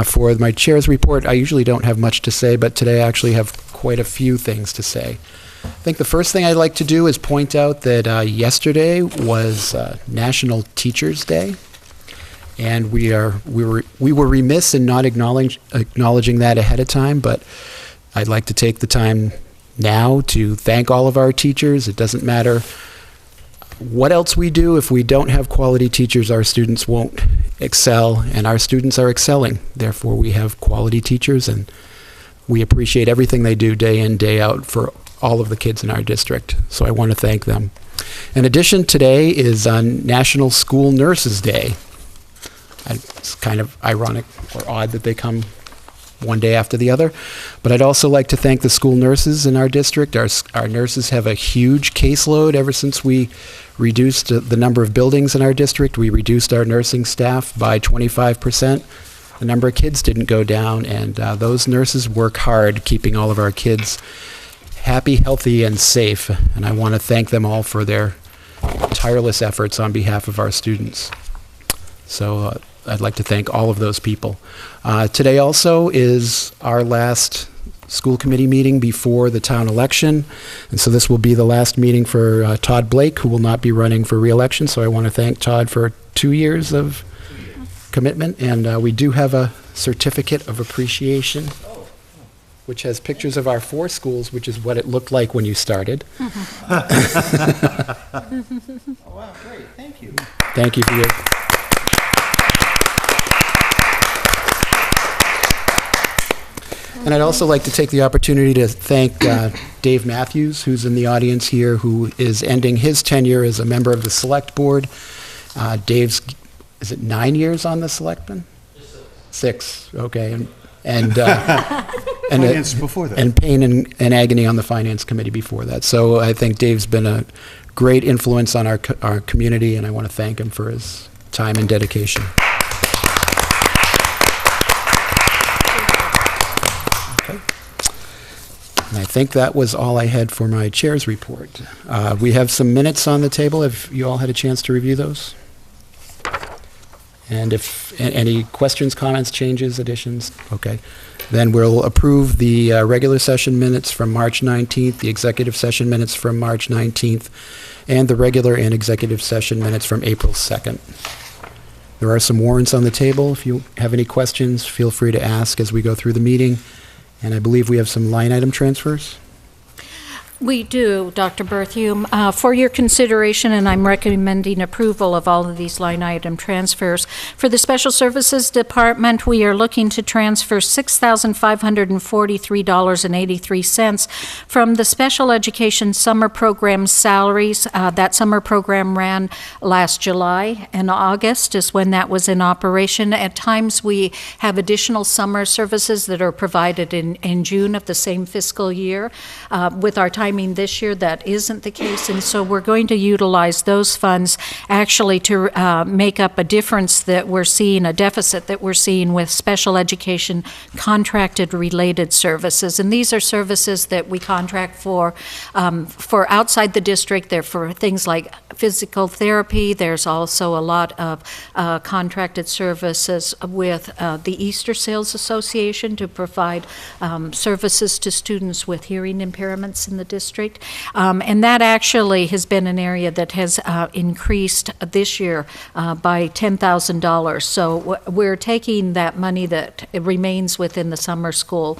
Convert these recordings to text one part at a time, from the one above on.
For my chair's report, I usually don't have much to say, but today I actually have quite a few things to say. I think the first thing I'd like to do is point out that yesterday was National Teachers Day, and we were remiss in not acknowledging that ahead of time, but I'd like to take the time now to thank all of our teachers. It doesn't matter what else we do. If we don't have quality teachers, our students won't excel, and our students are excelling. Therefore, we have quality teachers, and we appreciate everything they do day in, day out for all of the kids in our district. So I want to thank them. In addition, today is National School Nurses Day. It's kind of ironic or odd that they come one day after the other. But I'd also like to thank the school nurses in our district. Our nurses have a huge caseload. Ever since we reduced the number of buildings in our district, we reduced our nursing staff by 25%. The number of kids didn't go down, and those nurses work hard keeping all of our kids happy, healthy, and safe. And I want to thank them all for their tireless efforts on behalf of our students. So I'd like to thank all of those people. Today also is our last school committee meeting before the town election, and so this will be the last meeting for Todd Blake, who will not be running for re-election. So I want to thank Todd for 2 years of commitment, and we do have a certificate of appreciation, which has pictures of our 4 schools, which is what it looked like when you started. Oh, wow, great, thank you. Thank you for your... And I'd also like to take the opportunity to thank Dave Matthews, who's in the audience here, who is ending his tenure as a member of the Select Board. Dave's, is it 9 years on the Selectmen? 6, okay. And Finance before that. And pain and agony on the Finance Committee before that. So I think Dave's been a great influence on our community, and I want to thank him for his time and dedication. And I think that was all I had for my chair's report. We have some minutes on the table. Have you all had a chance to review those? And if any questions, comments, changes, additions, okay. Then we'll approve the regular session minutes from March 19th, the executive session minutes from March 19th, and the regular and executive session minutes from April 2nd. There are some warrants on the table. If you have any questions, feel free to ask as we go through the meeting. And I believe we have some line item transfers. We do, Dr. Berthium. For your consideration, and I'm recommending approval of all of these line item transfers. For the Special Services Department, we are looking to transfer $6,543.83 from the Special Education Summer Program salaries. That summer program ran last July, and August is when that was in operation. At times, we have additional summer services that are provided in June of the same fiscal year. With our timing this year, that isn't the case, and so we're going to utilize those funds actually to make up a difference that we're seeing, a deficit that we're seeing with special education contracted related services. And these are services that we contract for outside the district. They're for things like physical therapy. There's also a lot of contracted services with the Easter Sales Association to provide services to students with hearing impairments in the district. And that actually has been an area that has increased this year by $10,000. So we're taking that money that remains within the summer school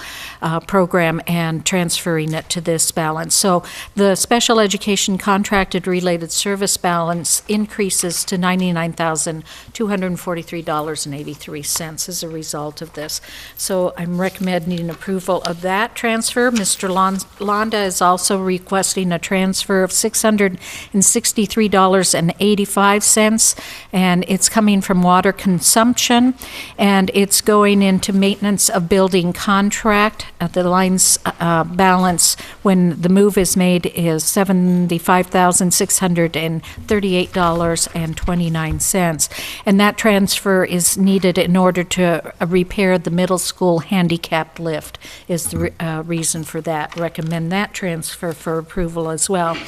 program and transferring it to this balance. So the special education contracted related service balance increases to $99,243.83 as a result of this. So I'm recommending approval of that transfer. Mr. Londa is also requesting a transfer of $663.85, and it's coming from water consumption, and it's going into maintenance of building contract. The line's balance when the move is made is $75,638.29, and that transfer is needed in order to repair the middle school handicapped lift is the reason for that. Recommend that transfer for approval as well.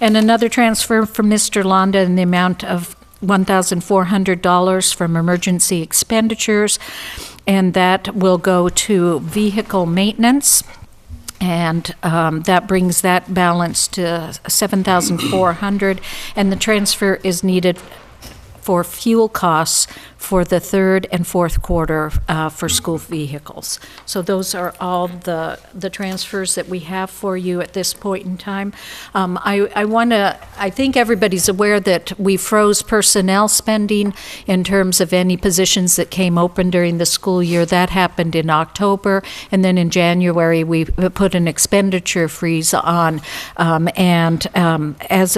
And another transfer from Mr. Londa in the amount of $1,400 from emergency expenditures. and that will go to vehicle maintenance. And that brings that balance to $7,400, and the transfer is needed for fuel costs for the third and fourth quarter for school vehicles. So those are all the transfers that we have for you at this point in time. I think everybody's aware that we froze personnel spending in terms of any positions that came open during the school year. That happened in October, and then in January we put an expenditure freeze on. As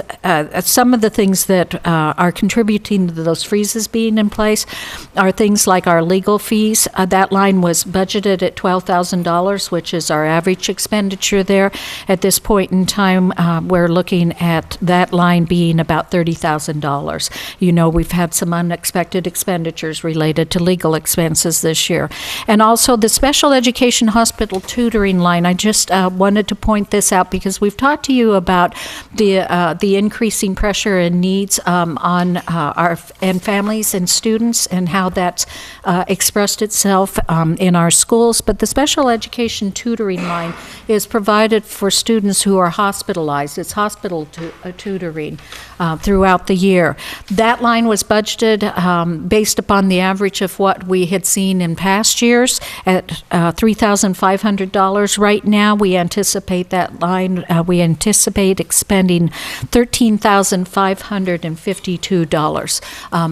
some of the things that are contributing to those freezes being in place are things like our legal fees. That line was budgeted at $12,000, which is our average expenditure there. At this point in time, we're looking at that line being about $30,000. You know, we've had some unexpected expenditures related to legal expenses this year. And also the special education hospital tutoring line, I just wanted to point this out because we've talked to you about the increasing pressure and needs on our and families and students and how that's expressed itself in our schools. But the special education tutoring line is provided for students who are hospitalized. It's hospital tutoring throughout the year. That line was budgeted based upon the average of what we had seen in past years at $3,500. Right now, we anticipate that line, we anticipate expending $13,552.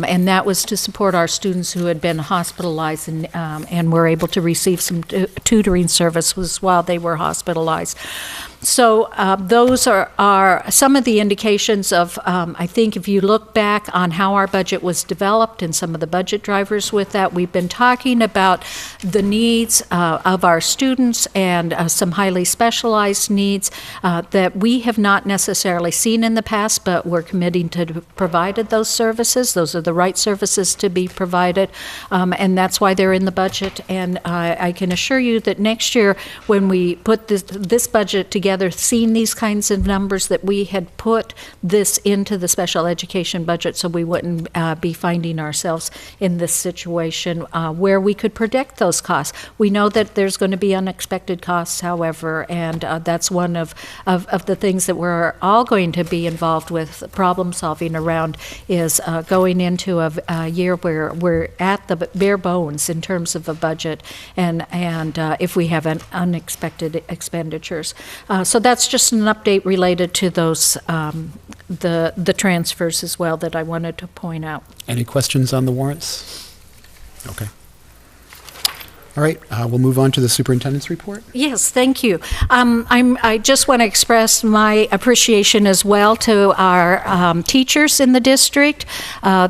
And that was to support our students who had been hospitalized and were able to receive some tutoring services while they were hospitalized. So those are some of the indications of, I think if you look back on how our budget was developed and some of the budget drivers with that, we've been talking about the needs of our students and some highly specialized needs that we have not necessarily seen in the past, but we're committing to provided those services. Those are the right services to be provided, and that's why they're in the budget. And I can assure you that next year when we put this budget together, seeing these kinds of numbers, that we had put this into the special education budget so we wouldn't be finding ourselves in this situation where we could predict those costs. We know that there's going to be unexpected costs, however, and that's one of the things that we're all going to be involved with problem solving around is going into a year where we're at the bare bones in terms of a budget and if we have unexpected expenditures. So that's just an update related to those the transfers as well that I wanted to point out. Any questions on the warrants? Okay. All right, we'll move on to the superintendent's report. Yes, thank you. I just want to express my appreciation as well to our teachers in the district,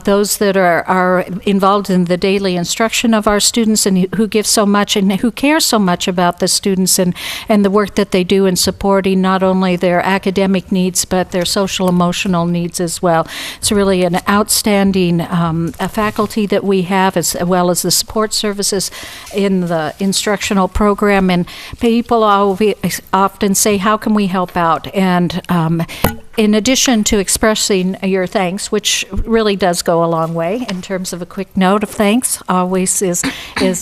those that are involved in the daily instruction of our students and who give so much and who care so much about the students and the work that they do in supporting not only their academic needs but their social emotional needs as well. It's really an outstanding faculty that we have, as well as the support services in the instructional program, and people often say, how can we help out? And in addition to expressing your thanks, which really does go a long way in terms of a quick note of thanks, always is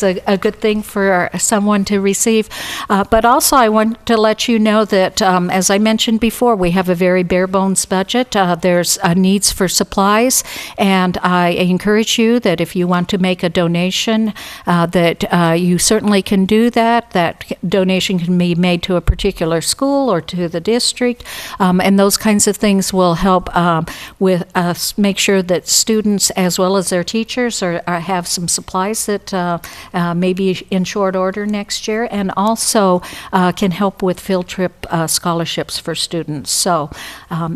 a good thing for someone to receive. But also I want to let you know that, as I mentioned before, we have a very bare bones budget. There's needs for supplies, and I encourage you that if you want to make a donation, that you certainly can do that. That donation can be made to a particular school or to the district, and those kinds of things will help with us make sure that students as well as their teachers have some supplies that may be in short order next year, and also can help with field trip scholarships for students. So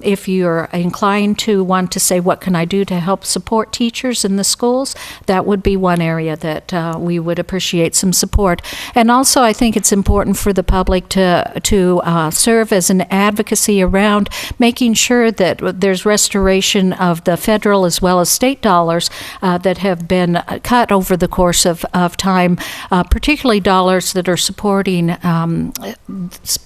if you're inclined to want to say, what can I do to help support teachers in the schools, that would be one area that we would appreciate some support. And also I think it's important for the public to serve as an advocacy around making sure that there's restoration of the federal as well as state dollars that have been cut over the course of time, particularly dollars that are supporting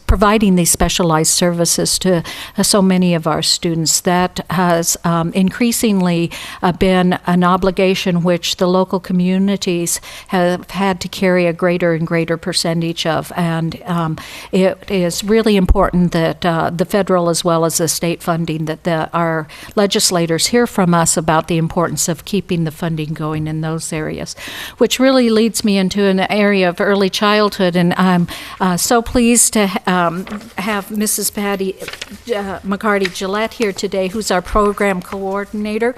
providing these specialized services to so many of our students. That has increasingly been an obligation which the local communities have had to carry a greater and greater percentage of. And it is really important that the federal as well as the state funding, that our legislators hear from us about the importance of keeping the funding going in those areas, which really leads me into an area of early childhood. And I'm so pleased to have Mrs. Patty McCarty Gillette here today, who's our program coordinator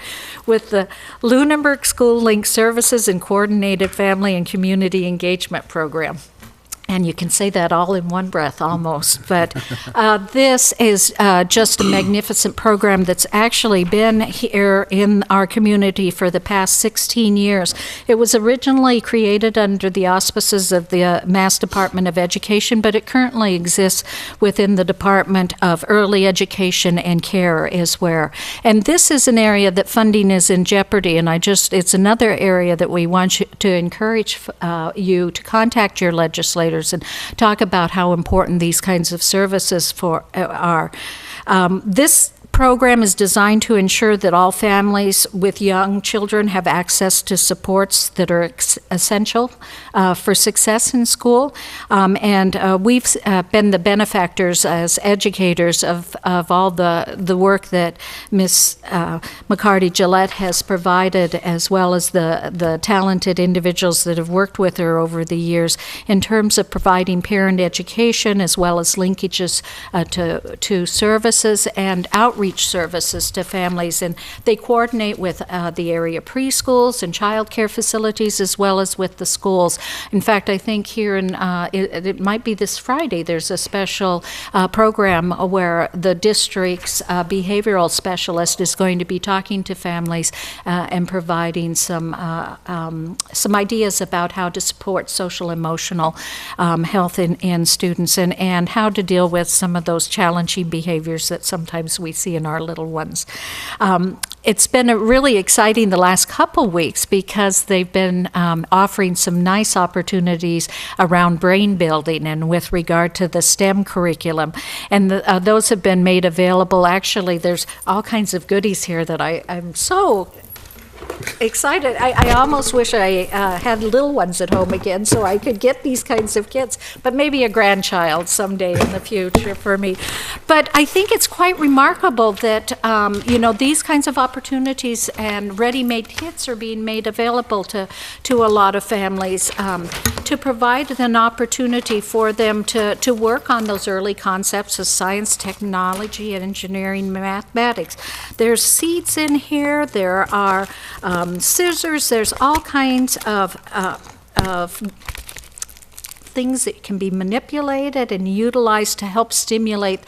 with the Lunenburg School Link Services and Coordinated Family and Community Engagement Program. And you can say that all in one breath almost. But this is just a magnificent program that's actually been here in our community for the past 16 years. It was originally created under the auspices of the Mass Department of Education, but it currently exists within the Department of Early Education and Care is where. And this is an area that funding is in jeopardy, and it's another area that we want you to encourage you to contact your legislators and talk about how important these kinds of services are. This program is designed to ensure that all families with young children have access to supports that are essential for success in school. And we've been the benefactors as educators of all the work that Ms. McCarty Gillette has provided, as well as the talented individuals that have worked with her over the years in terms of providing parent education as well as linkages to services and outreach services to families, and they coordinate with the area preschools and child care facilities as well as with the schools. In fact, I think here it might be this Friday, there's a special program where the district's behavioral specialist is going to be talking to families and providing some ideas about how to support social emotional health in students and how to deal with some of those challenging behaviors that sometimes we see in our little ones. It's been really exciting the last couple weeks because they've been offering some nice opportunities around brain building and with regard to the STEM curriculum. And those have been made available. Actually, there's all kinds of goodies here that I'm so excited. I almost wish I had little ones at home again so I could get these kinds of kits, but maybe a grandchild someday in the future for me. But I think it's quite remarkable that, these kinds of opportunities and ready-made kits are being made available to a lot of families to provide an opportunity for them to work on those early concepts of science, technology, and engineering, mathematics. There's seeds in here. There are scissors. There's all kinds of things that can be manipulated and utilized to help stimulate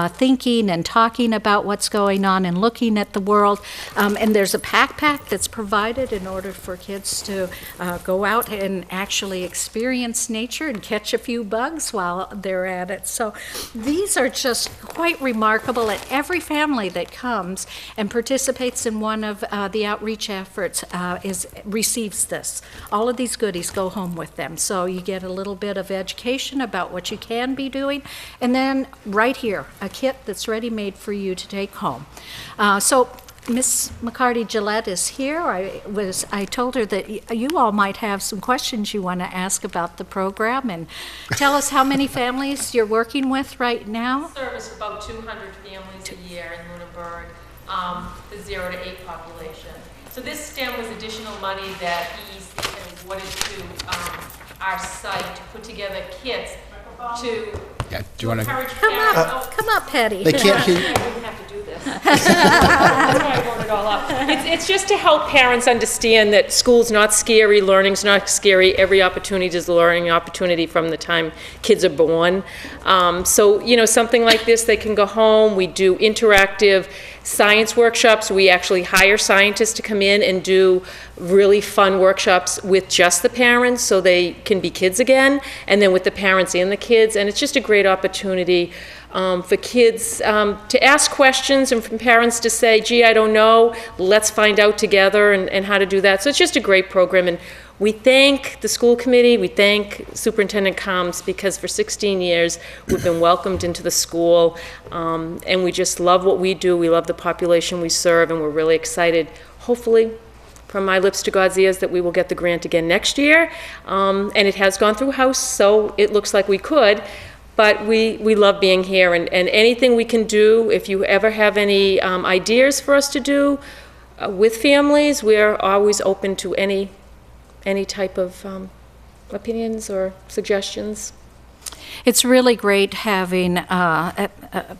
thinking and talking about what's going on and looking at the world. And there's a backpack that's provided in order for kids to go out and actually experience nature and catch a few bugs while they're at it. So these are just quite remarkable, and every family that comes and participates in one of the outreach efforts receives this. All of these goodies go home with them. So you get a little bit of education about what you can be doing, and then right here, a kit that's ready-made for you to take home. So Ms. McCarty Gillette is here. I told her that you all might have some questions you want to ask about the program, and tell us how many families you're working with right now. We service about 200 families a year in Lunenburg, the 0 to 8 population. So this STEM was additional money that eased and awarded to our site to put together kits to encourage parents. Come up, Patty. They can't hear you. I wouldn't have to do this. That's why I wrote it all up. It's just to help parents understand that school's not scary, learning's not scary. Every opportunity is a learning opportunity from the time kids are born. So, something like this, they can go home. We do interactive science workshops. We actually hire scientists to come in and do really fun workshops with just the parents so they can be kids again, and then with the parents and the kids. And it's just a great opportunity for kids to ask questions and for parents to say, gee, I don't know, let's find out together and how to do that. So it's just a great program. And we thank the school committee, we thank Superintendent Combs, because for 16 years, we've been welcomed into the school, and we just love what we do, we love the population we serve, and we're really excited, hopefully, from my lips to God's ears, that we will get the grant again next year. And it has gone through House, so it looks like we could. But we love being here, and anything we can do, if you ever have any ideas for us to do with families, we're always open to any type of opinions or suggestions. It's really great having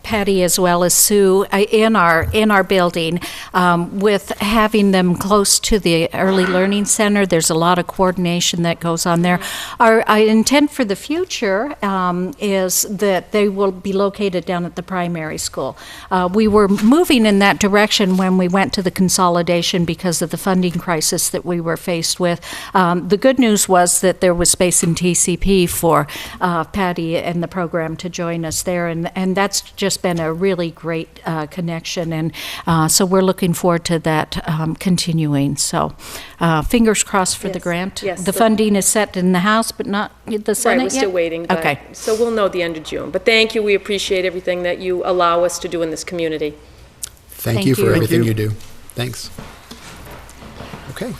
Patty as well as Sue in our building. With having them close to the Early Learning Center, there's a lot of coordination that goes on there. Our intent for the future is that they will be located down at the primary school. We were moving in that direction when we went to the consolidation because of the funding crisis that we were faced with. The good news was that there was space in TCP for Patty and the program to join us there, and that's just been a really great connection, and so we're looking forward to that continuing. So fingers crossed for the grant. Yes. The funding is set in the House, but not the Senate Right, we're yet? still waiting. But, Okay. so we'll know the end of June. But thank you, we appreciate everything that you allow us to do in this community. Thank you for you. everything you do. Thanks. Okay.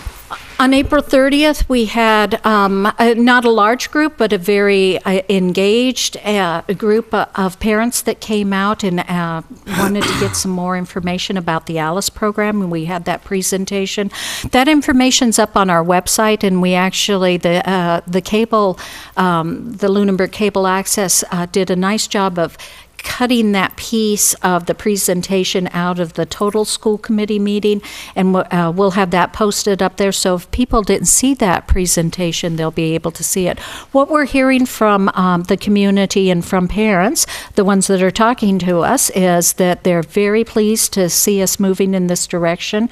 On April 30th, we had not a large group, but a very engaged group of parents that came out and wanted to get some more information about the ALICE program, and we had that presentation. That information's up on our website, and we actually, the cable, the Lunenburg Cable Access did a nice job of cutting that piece of the presentation out of the total school committee meeting, and we'll have that posted up there, so if people didn't see that presentation, they'll be able to see it. What we're hearing from the community and from parents, the ones that are talking to us, is that they're very pleased to see us moving in this direction.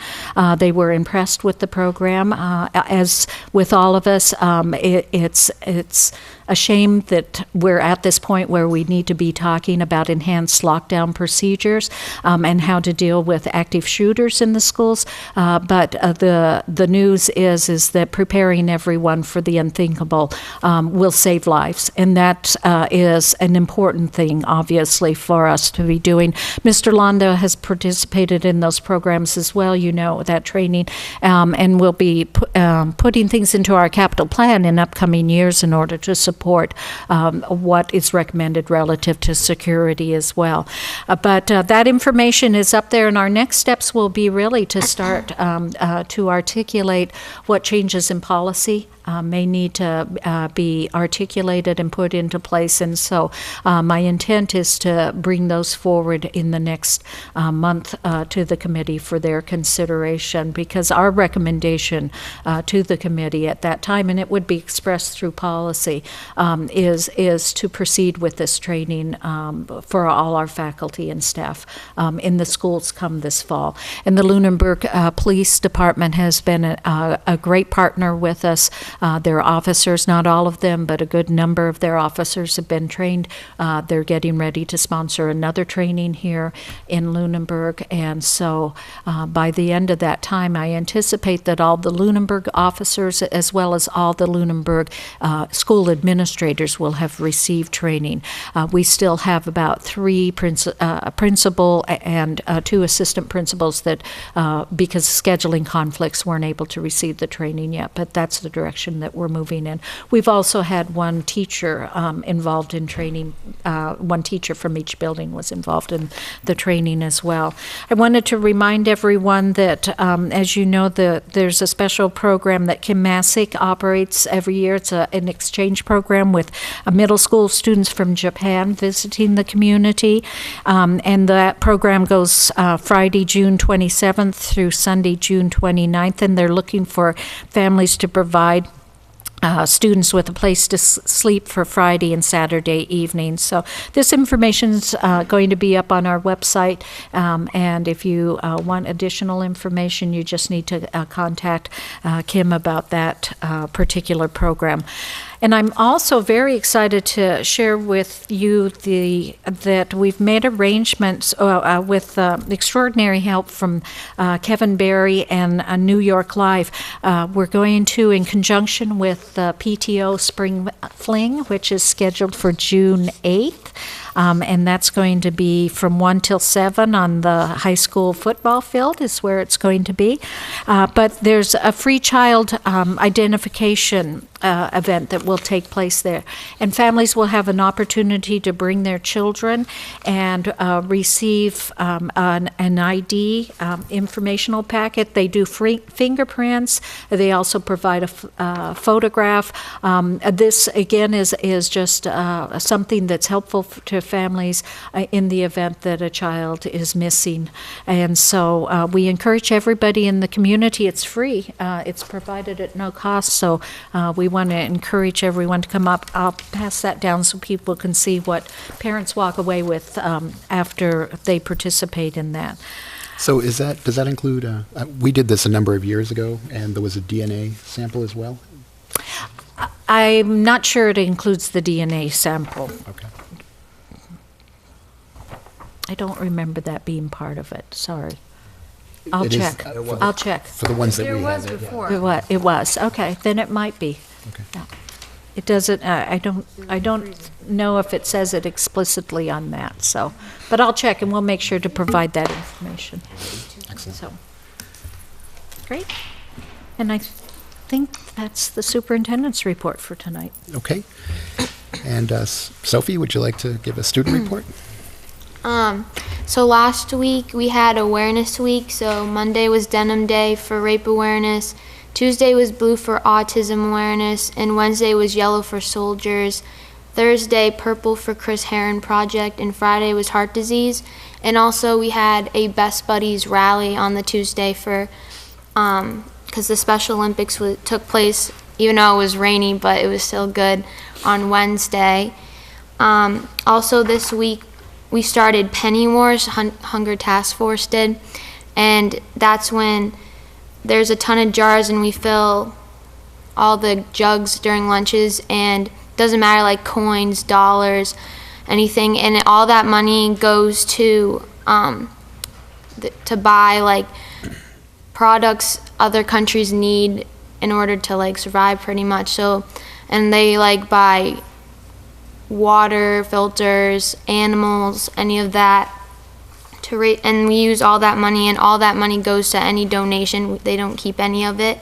They were impressed with the program. As with all of us, it's a shame that we're at this point where we need to be talking about enhanced lockdown procedures and how to deal with active shooters in the schools. But the news is that preparing everyone for the unthinkable will save lives, and that is an important thing, obviously, for us to be doing. Mr. Londa has participated in those programs as well, you know, that training, and we'll be putting things into our capital plan in upcoming years in order to support what is recommended relative to security as well. But that information is up there, and our next steps will be really to start to articulate what changes in policy may need to be articulated and put into place. And so my intent is to bring those forward in the next month to the committee for their consideration, because our recommendation to the committee at that time, and it would be expressed through policy, is to proceed with this training for all our faculty and staff in the schools come this fall. And the Lunenburg Police Department has been a great partner with us. Their officers, not all of them, but a good number of their officers have been trained. They're getting ready to sponsor another training here in Lunenburg, and so by the end of that time, I anticipate that all the Lunenburg officers, as well as all the Lunenburg school administrators, will have received training. We still have about 3 principal and 2 assistant principals that, because of scheduling conflicts, weren't able to receive the training yet, but that's the direction that we're moving in. We've also had 1 teacher involved in training. 1 teacher from each building was involved in the training as well. I wanted to remind everyone that, as you know, there's a special program that Kim Masick operates every year. It's an exchange program with middle school students from Japan visiting the community, and that program goes Friday, June 27th through Sunday, June 29th, and they're looking for families to provide students with a place to sleep for Friday and Saturday evenings. So this information is going to be up on our website, and if you want additional information, you just need to contact Kim about that particular program. And I'm also very excited to share with you that we've made arrangements with extraordinary help from Kevin Barry and New York Live. We're going to, in conjunction with the PTO Spring Fling, which is scheduled for June 8th, and that's going to be from 1 till 7 on the high school football field is where it's going to be. But there's a free child identification event that will take place there. And families will have an opportunity to bring their children and receive an ID informational packet. They do free fingerprints. They also provide a photograph. This, again, is just something that's helpful to families in the event that a child is missing. And so we encourage everybody in the community. It's free. It's provided at no cost. So we want to encourage everyone to come up. I'll pass that down so people can see what parents walk away with after they participate in that. So does that include, we did this a number of years ago, and there was a DNA sample as well? I'm not sure it includes the DNA sample. Okay. I don't remember that being part of it, sorry. I'll It is- check. I'll check. For the ones that we had. It was, okay, then it might be. Okay. Yeah. It doesn't, I don't know if it says it explicitly on that, so, but I'll check and we'll make sure to provide that information. Excellent. So, great. And I think that's the superintendent's report for tonight. Okay. And Sophie, would you like to give a student report? So last week we had Awareness Week. So Monday was Denim Day for rape awareness. Tuesday was blue for autism awareness, and Wednesday was yellow for soldiers. Thursday, purple for Chris Heron Project, and Friday was heart disease. And also we had a Best Buddies rally on the Tuesday for, because the Special Olympics took place, even though it was rainy, but it was still good, on Wednesday. Also this week we started Penny Wars, Hunger Task Force did, and that's when there's a ton of jars and we fill all the jugs during lunches, and doesn't matter, like coins, dollars, anything, and all that money goes to buy like products other countries need in order to like survive pretty much. So, and they like buy water filters, animals, any of that and we use all that money, and all that money goes to any donation. They don't keep any of it.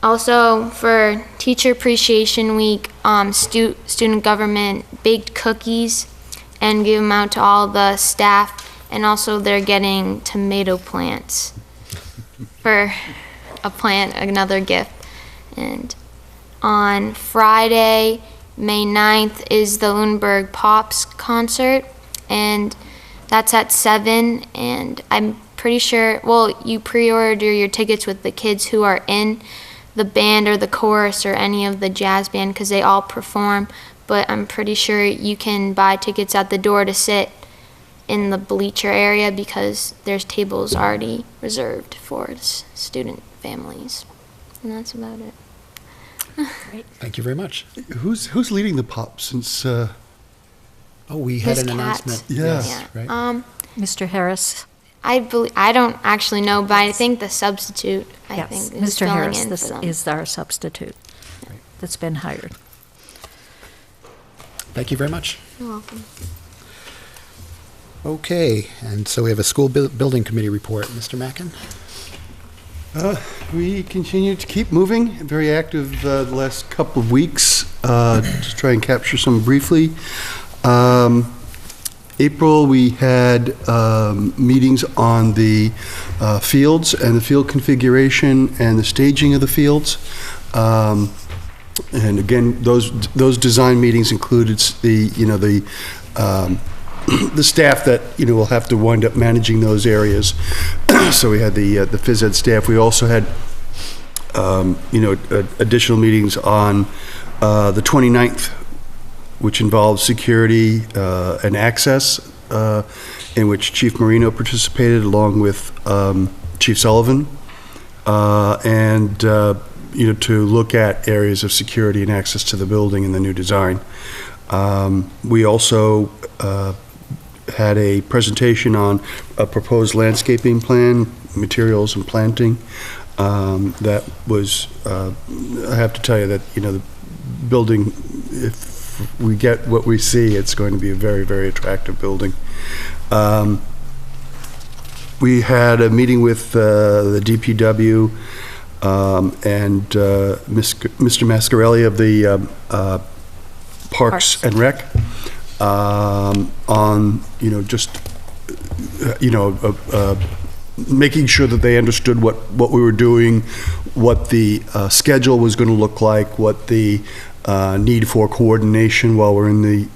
Also for Teacher Appreciation Week, student government baked cookies and gave them out to all the staff, and also they're getting tomato plants for another gift. And on Friday, May 9th is the Lunenburg Pops concert, and that's at 7, and I'm pretty sure, well, you pre-order your tickets with the kids who are in the band or the chorus or any of the jazz band, because they all perform, but I'm pretty sure you can buy tickets at the door to sit in the bleacher area because there's tables already reserved for student families. And that's about it. Thank you very much. Who's leading the pop since? We had Miss an Katz. announcement. Yeah. Yes, right. Mr. Harris? I don't actually know, but I think the substitute, I Yes, think, is Mr. filling Harris, in this for them. is our substitute that's been hired. Thank you very much. You're welcome. Okay, and so we have a school building committee report. Mr. Mackin? We continue to keep moving, very active the last couple of weeks. Just try and capture some briefly. April, we had meetings on the fields and the field configuration and the staging of the fields. And again, those design meetings included the staff that will have to wind up managing those areas. So we had the phys ed staff. We also had additional meetings on the 29th, which involved security and access, in which Chief Marino participated along with Chief Sullivan. And to look at areas of security and access to the building in the new design. We also had a presentation on a proposed landscaping plan, materials and planting. That was, I have to tell you that, the building, if we get what we see, it's going to be a very, very attractive building. We had a meeting with the DPW and Mr. Mascarelli of the Parks and Rec on, making sure that they understood what we were doing, what the schedule was going to look like, what the need for coordination while we're in the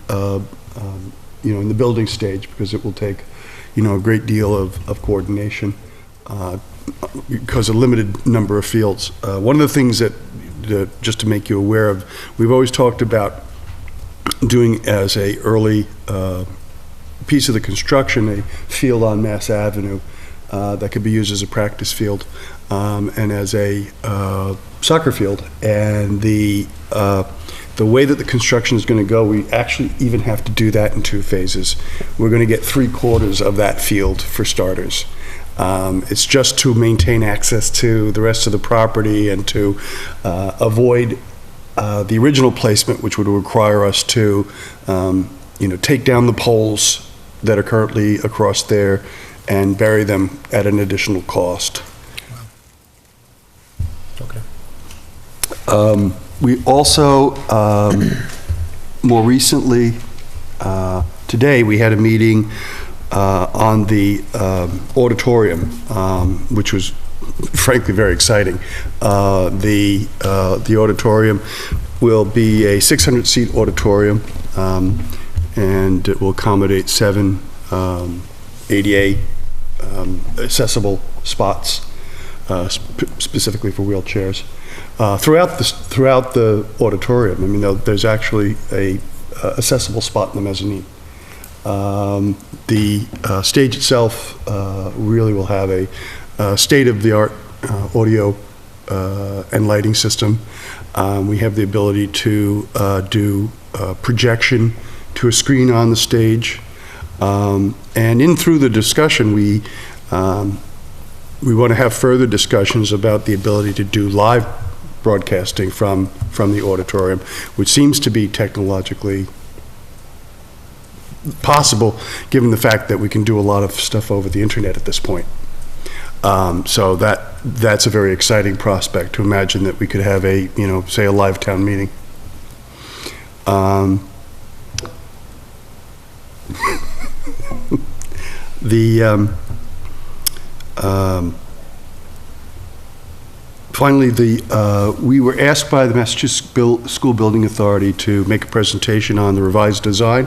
in the building stage, because it will take a great deal of coordination because of limited number of fields. One of the things that just to make you aware of, we've always talked about doing as a early piece of the construction a field on Mass Avenue that could be used as a practice field and as a soccer field. And the way that the construction is going to go, we actually even have to do that in 2 phases. We're going to get 3/4 of that field for starters. It's just to maintain access to the rest of the property and to avoid the original placement, which would require us to, take down the poles that are currently across there and bury them at an additional cost. Okay. We also, more recently, today, we had a meeting on the auditorium, which was frankly very exciting. The auditorium will be a 600-seat auditorium, and it will accommodate 7 ADA accessible spots, specifically for wheelchairs. Throughout the auditorium, I mean, there's actually a accessible spot in the mezzanine. The stage itself really will have a state-of-the-art audio and lighting system. We have the ability to do projection to a screen on the stage. And in through the discussion, we want to have further discussions about the ability to do live broadcasting from the auditorium, which seems to be technologically possible, given the fact that we can do a lot of stuff over the internet at this point. So that's a very exciting prospect to imagine that we could have a, say a live town meeting. Finally, we were asked by the Massachusetts School Building Authority to make a presentation on the revised design,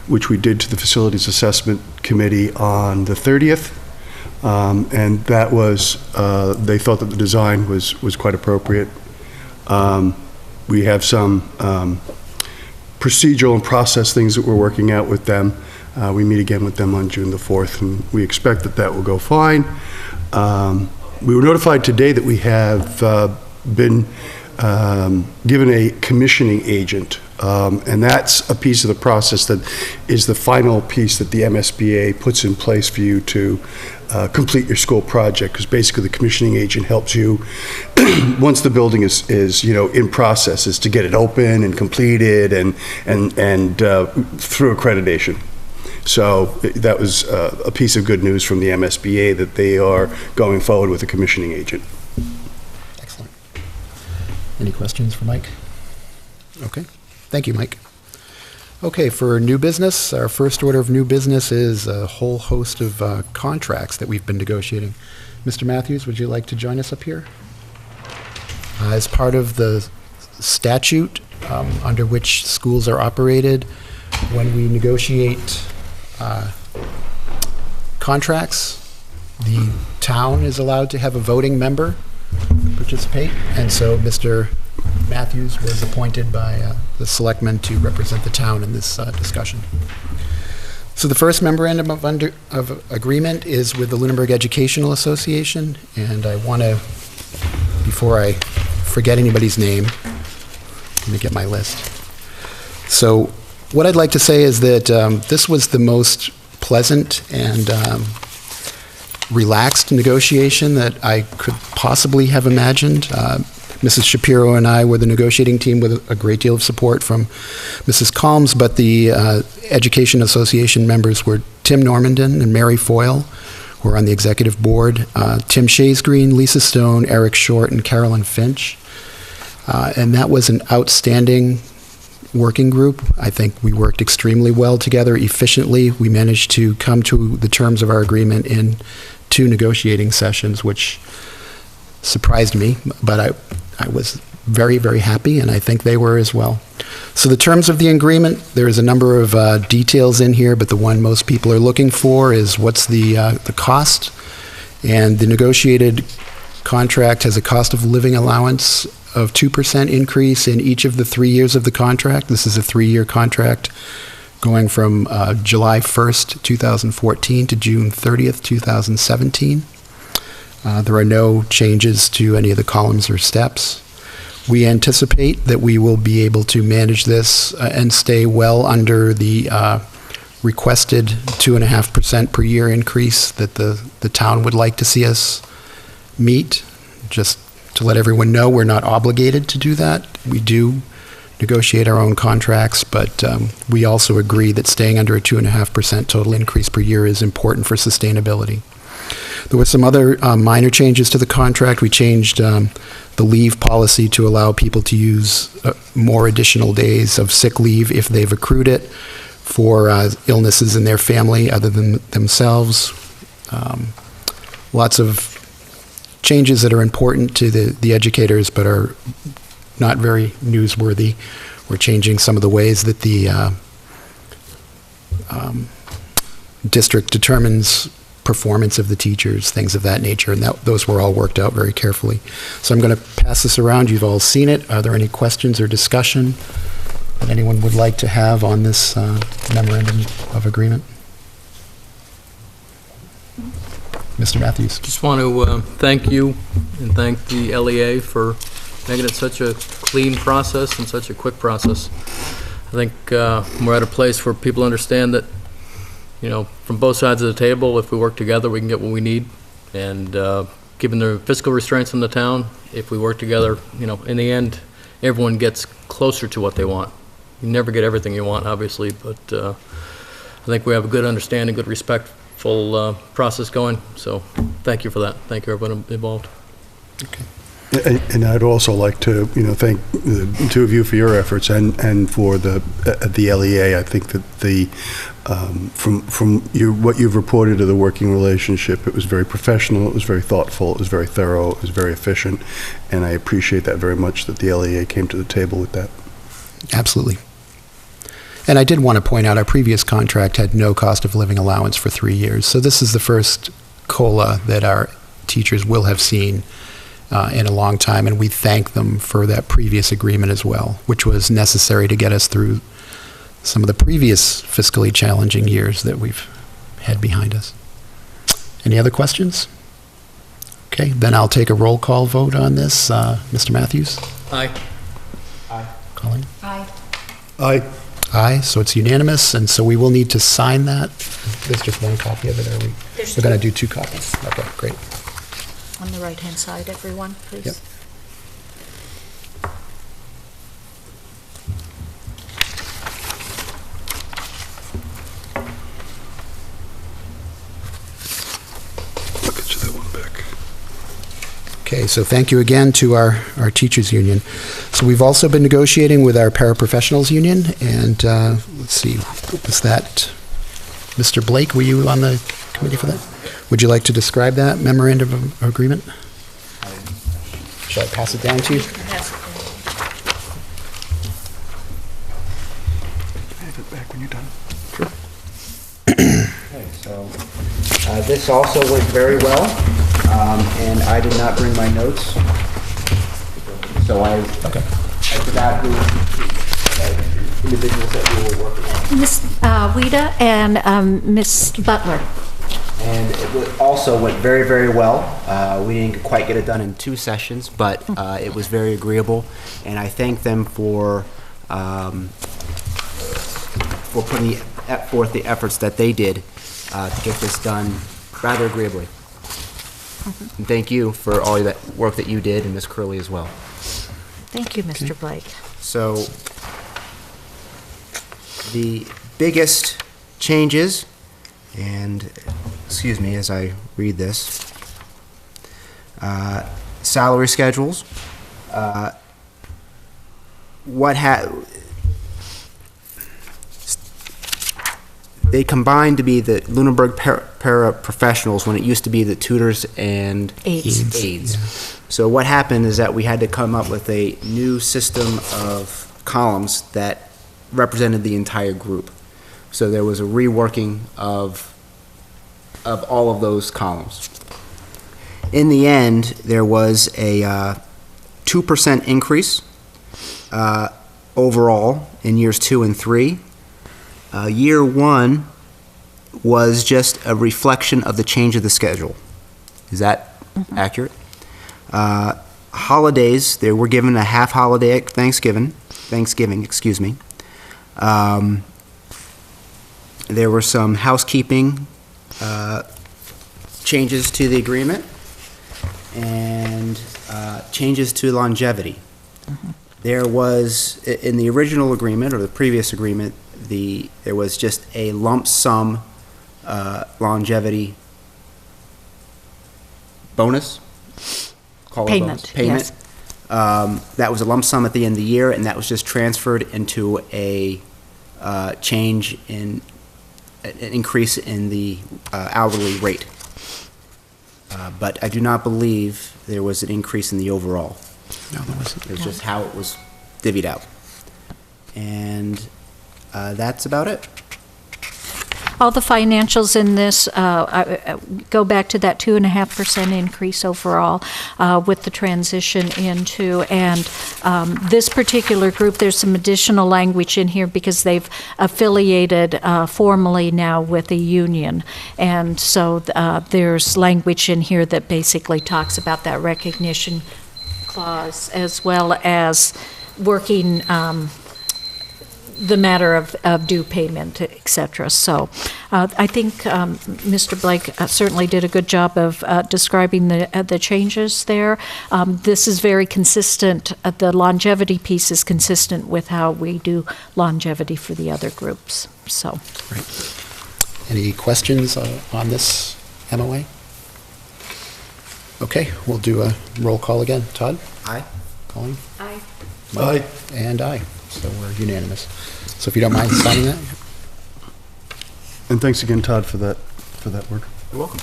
which we did to the Facilities Assessment Committee on the 30th. And that was, they thought that the design was quite appropriate. We have some procedural and process things that we're working out with them. We meet again with them on June the 4th, and we expect that will go fine. We were notified today that we have been given a commissioning agent, and that's a piece of the process that is the final piece that the MSBA puts in place for you to complete your school project, because basically the commissioning agent helps you once the building is in process, is to get it open and completed and through accreditation. So that was a piece of good news from the MSBA, that they are going forward with a commissioning agent. Excellent. Any questions for Mike? Okay. Thank you, Mike. Okay, for new business, our first order of new business is a whole host of contracts that we've been negotiating. Mr. Matthews, would you like to join us up here? As part of the statute under which schools are operated, when we negotiate contracts, the town is allowed to have a voting member participate, and so Mr. Matthews was appointed by the selectmen to represent the town in this discussion. So the first memorandum of agreement is with the Lunenburg Educational Association, and I want to, before I forget anybody's name. Let me get my list. So what I'd like to say is that this was the most pleasant and relaxed negotiation that I could possibly have imagined. Mrs. Shapiro and I were the negotiating team with a great deal of support from Mrs. Calms, but the Education Association members were Tim Normandin and Mary Foyle, who are on the executive board, Tim Shaysgreen, Lisa Stone, Eric Short, and Carolyn Finch. And that was an outstanding working group. I think we worked extremely well together, efficiently. We managed to come to the terms of our agreement in 2 negotiating sessions, which surprised me, but I was very, very happy, and I think they were as well. So the terms of the agreement, there's a number of details in here, but the one most people are looking for is what's the cost. And the negotiated contract has a cost of living allowance of 2% increase in each of the 3 years of the contract. This is a 3-year contract going from July 1st, 2014 to June 30th, 2017. There are no changes to any of the columns or steps. We anticipate that we will be able to manage this and stay well under the requested 2.5% per year increase that the town would like to see us meet. Just to let everyone know, we're not obligated to do that. We do negotiate our own contracts, but we also agree that staying under a 2.5% total increase per year is important for sustainability. There were some other minor changes to the contract. We changed the leave policy to allow people to use more additional days of sick leave if they've accrued it for illnesses in their family other than themselves. Lots of changes that are important to the educators but are not very newsworthy. We're changing some of the ways that the district determines performance of the teachers, things of that nature, and those were all worked out very carefully. So I'm going to pass this around. You've all seen it. Are there any questions or discussion that anyone would like to have on this memorandum of agreement? Mr. Matthews. Just want to thank you and thank the LEA for making it such a clean process and such a quick process. I think we're at a place where people understand that, you know, from both sides of the table, if we work together, we can get what we need. And given the fiscal restraints in the town, if we work together, you know, in the end, everyone gets closer to what they want. You never get everything you want, obviously, but I think we have a good understanding, good respectful process going. So thank you for that. Thank you, everyone involved. Okay. And I'd also like to, you know, thank the two of you for your efforts and for the LEA. I think that the from what you've reported of the working relationship, it was very professional, it was very thoughtful, it was very thorough, it was very efficient, and I appreciate that very much that the LEA came to the table with that. Absolutely. And I did want to point out our previous contract had no cost of living allowance for 3 years. So this is the first COLA that our teachers will have seen in a long time, and we thank them for that previous agreement as well, which was necessary to get us through some of the previous fiscally challenging years that we've had behind us. Any other questions? Okay, then I'll take a roll call vote on this. Mr. Matthews? Aye. Aye. Colleen? Aye. Aye. Aye, so it's unanimous, and so we will need to sign that. There's just one copy of it, are we? We're going to do 2 copies. Okay, great. On the right-hand side, everyone, please. Yep. I'll get you that one back. Okay, so thank you again to our teachers union. So we've also been negotiating with our paraprofessionals union, and let's see, was that Mr. Blake? Were you on the committee for that? Would you like to describe that memorandum of agreement? Shall I pass it down to you? Have it back when you're done. Okay, so this also went very well, and I did not bring my notes, so I forgot who individuals that we were working on. Ms. Wida and Ms. Butler. And also went very, very well. We didn't quite get it done in 2 sessions, but it was very agreeable. And I thank them for putting forth the efforts that they did to get this done rather agreeably. And thank you for all that work that you did, and Ms. Curley as well. Thank you, Mr. Blake. So the biggest changes, and excuse me as I read this, salary schedules. They combined to be the Lunenburg paraprofessionals when it used to be the tutors and aides. So what happened is that we had to come up with a new system of columns that represented the entire group. So there was a reworking of all of those columns. In the end, there was a 2% increase overall in years 2 and 3. Year 1 was just a reflection of the change of the schedule. Is that accurate? Holidays, they were given a half holiday at Thanksgiving, excuse me. There were some housekeeping changes to the agreement and changes to longevity. There was, in the original agreement or the previous agreement, there was just a lump sum longevity bonus. Call it a bonus. Payment. Yes. That was a lump sum at the end of the year, and that was just transferred into a change in an increase in the hourly rate. But I do not believe there was an increase in the overall. No, there wasn't. It was just how it was divvied out. And that's about it. All the financials in this go back to that 2.5% increase overall with the transition into, and this particular group, there's some additional language in here because they've affiliated formally now with a union. And so there's language in here that basically talks about that recognition clause as well as working the matter of due payment, et cetera. So I think Mr. Blake certainly did a good job of describing the changes there. This is very consistent. The longevity piece is consistent with how we do longevity for the other groups. So. Right. Any questions on this MOA? Okay, we'll do a roll call again. Todd? Aye. Colleen? Aye. Mike? And aye. So we're unanimous. So if you don't mind signing that? And thanks again, Todd, for that work. You're welcome.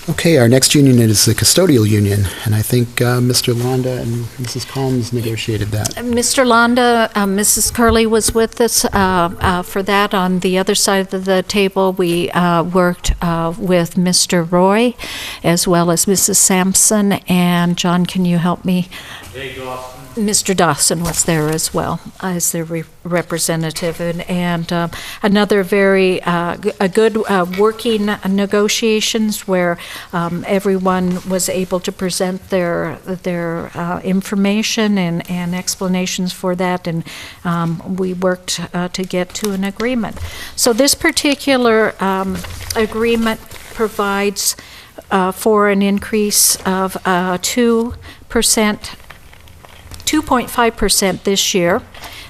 Okay, our next union is the custodial union, and I think Mr. Londa and Mrs. Combs negotiated that. Mr. Londa, Mrs. Curley was with us for that. On the other side of the table, we worked with Mr. Roy as well as Mrs. Sampson, and John, can you help me? Hey, Dawson. Mr. Dawson was there as well as their representative, and another very a good working negotiations where everyone was able to present their information and explanations for that, and we worked to get to an agreement. So this particular agreement provides for an increase of 2.5% this year,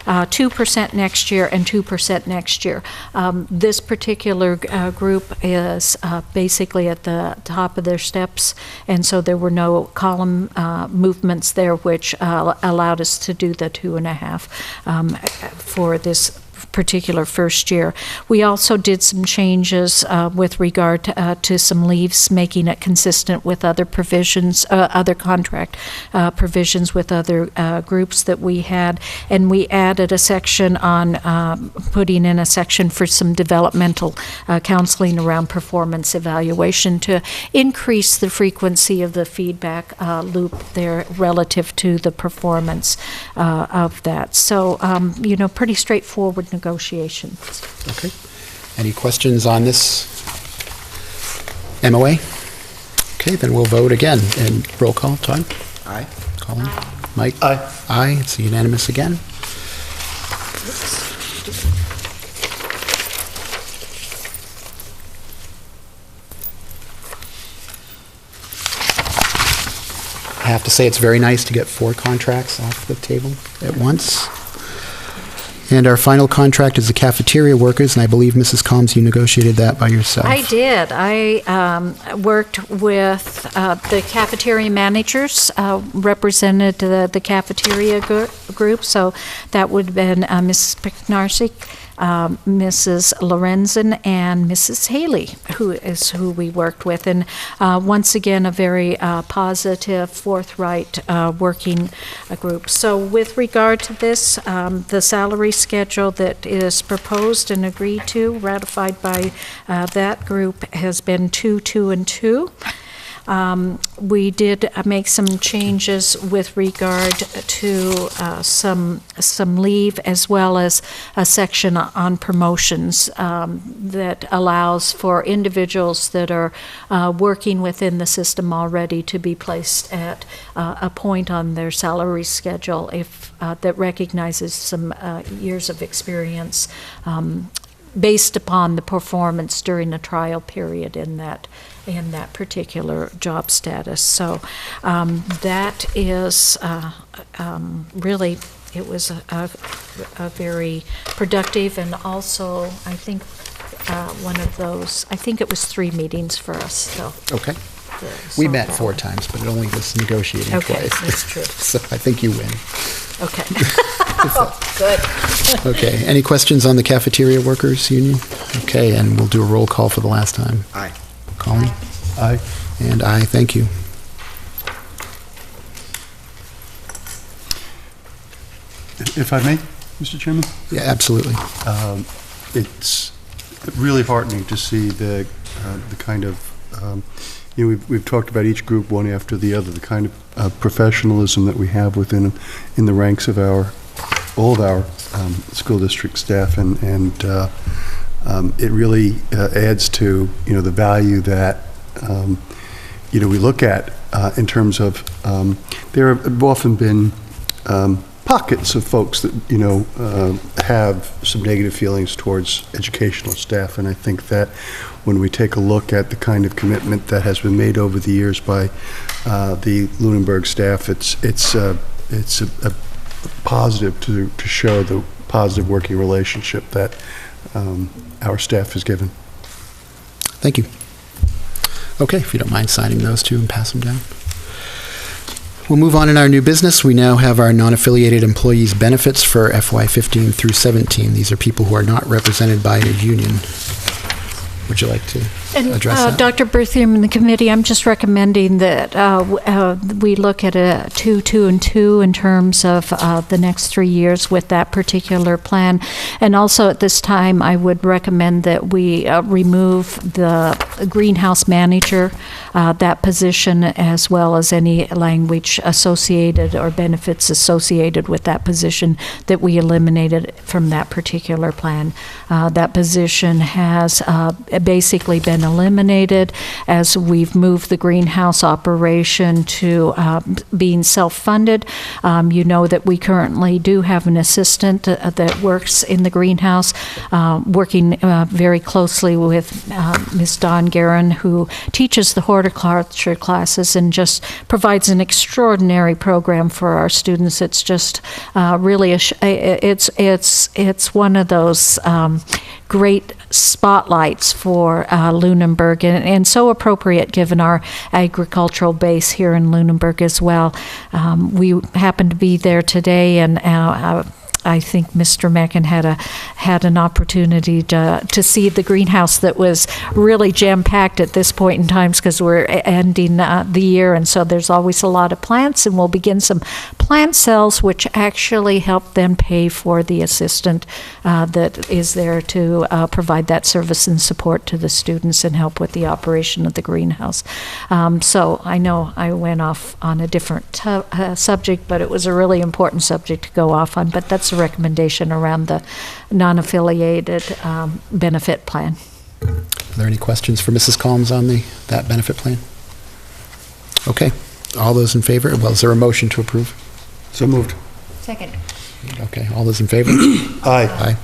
2% next year, and 2% next year. This particular group is basically at the top of their steps, and so there were no column movements there, which allowed us to do the 2.5 for this particular first year. We also did some changes with regard to some leaves, making it consistent with other provisions, other contract provisions with other groups that we had, and we added a section on putting in a section for some developmental counseling around performance evaluation to increase the frequency of the feedback loop there relative to the performance of that. So, pretty straightforward negotiations. Okay. Any questions on this MOA? Okay, then we'll vote again. And roll call, Todd? Aye. Colleen? Mike? Aye. Aye, it's unanimous again. I have to say, it's very nice to get 4 contracts off the table at once. And our final contract is the cafeteria workers, and I believe, Mrs. Combs, you negotiated that by yourself. I did. I worked with the cafeteria managers, represented the cafeteria group, so that would have been Mrs. Peknarsik, Mrs. Lorenzen, and Mrs. Haley, who we worked with. And once again, a very positive, forthright working group. So with regard to this, the salary schedule that is proposed and agreed to, ratified by that group, has been 2, 2, and 2. We did make some changes with regard to some leave, as well as a section on promotions that allows for individuals that are working within the system already to be placed at a point on their salary schedule if that recognizes some years of experience based upon the performance during the trial period in that particular job status. So that is really, it was a very productive, and also I think one of those, I think it was 3 meetings for us. So Okay. We met 4 times, but it only was negotiating okay, twice. that's true. So I think you win. Okay. Oh, good. Okay, any questions on the cafeteria workers union? Okay, and we'll do a roll call for the last time. Aye. Colleen? Aye. And aye, thank you. If I may, Mr. Chairman? Yeah, absolutely. It's really heartening to see the kind of, we've talked about each group one after the other, the kind of professionalism that we have in the ranks of all of our school district staff, and it really adds to, the value that, we look at in terms of, there have often been pockets of folks that, have some negative feelings towards educational staff, and I think that when we take a look at the kind of commitment that has been made over the years by the Lunenburg staff, it's a positive to show the positive working relationship that our staff has given. Thank you. Okay, if you don't mind signing those 2 and pass them down. We'll move on in our new business. We now have our non-affiliated employees benefits for FY15 through 17. These are people who are not represented by a union. Would you like to address that? Dr. Berthium and the committee, I'm just recommending that we look at a 2, 2, and 2 in terms of the next 3 years with that particular plan. And also at this time, I would recommend that we remove the greenhouse manager, that position, as well as any language associated or benefits associated with that position that we eliminated from that particular plan. That position has basically been eliminated as we've moved the greenhouse operation to being self-funded. You know that we currently do have an assistant that works in the greenhouse, working very closely with Ms. Dawn Guerin, who teaches the horticulture classes and just provides an extraordinary program for our students. It's just really it's one of those great spotlights for Lunenburg, and so appropriate given our agricultural base here in Lunenburg as well. We happened to be there today, and I think Mr. Mackin had an opportunity to see the greenhouse that was really jam-packed at this point in time because we're ending the year, and so there's always a lot of plants, and we'll begin some plant sales, which actually help then pay for the assistant that is there to provide that service and support to the students and help with the operation of the greenhouse. So I know I went off on a different subject, but it was a really important subject to go off on. But that's a recommendation around the non-affiliated benefit plan. Are there any questions for Mrs. Combs on that benefit plan? Okay. All those in favor? Well, is there a motion to approve? So moved. Second. Okay. All those in favor? Aye. Aye.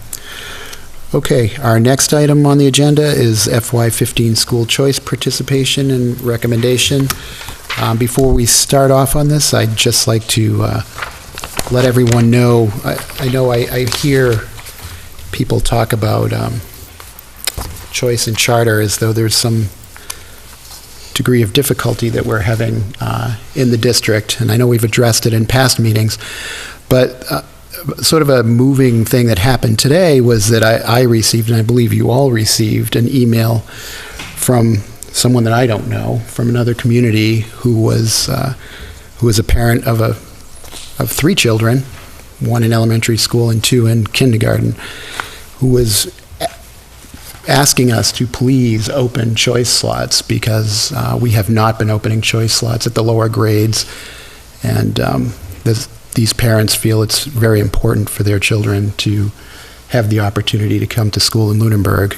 Okay, our next item on the agenda is FY15 school choice participation and recommendation. Before we start off on this, I'd just like to let everyone know, I know I hear people talk about choice and charter as though there's some degree of difficulty that we're having in the district, and I know we've addressed it in past meetings, but sort of a moving thing that happened today was that I received, and I believe you all received, an email from someone that I don't know, from another community who was a parent of three children, one in elementary school and two in kindergarten, who was asking us to please open choice slots because we have not been opening choice slots at the lower grades, and these parents feel it's very important for their children to have the opportunity to come to school in Lunenburg.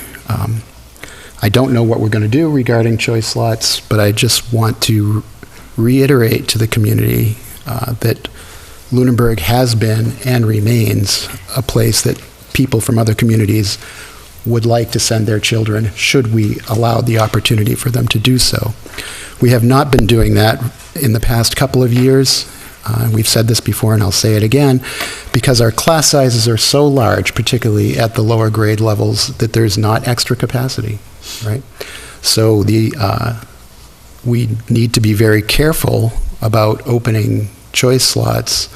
I don't know what we're going to do regarding choice slots, but I just want to reiterate to the community that Lunenburg has been and remains a place that people from other communities would like to send their children should we allow the opportunity for them to do so. We have not been doing that in the past couple of years. We've said this before, and I'll say it again, because our class sizes are so large, particularly at the lower grade levels, that there's not extra capacity, right? So we need to be very careful about opening choice slots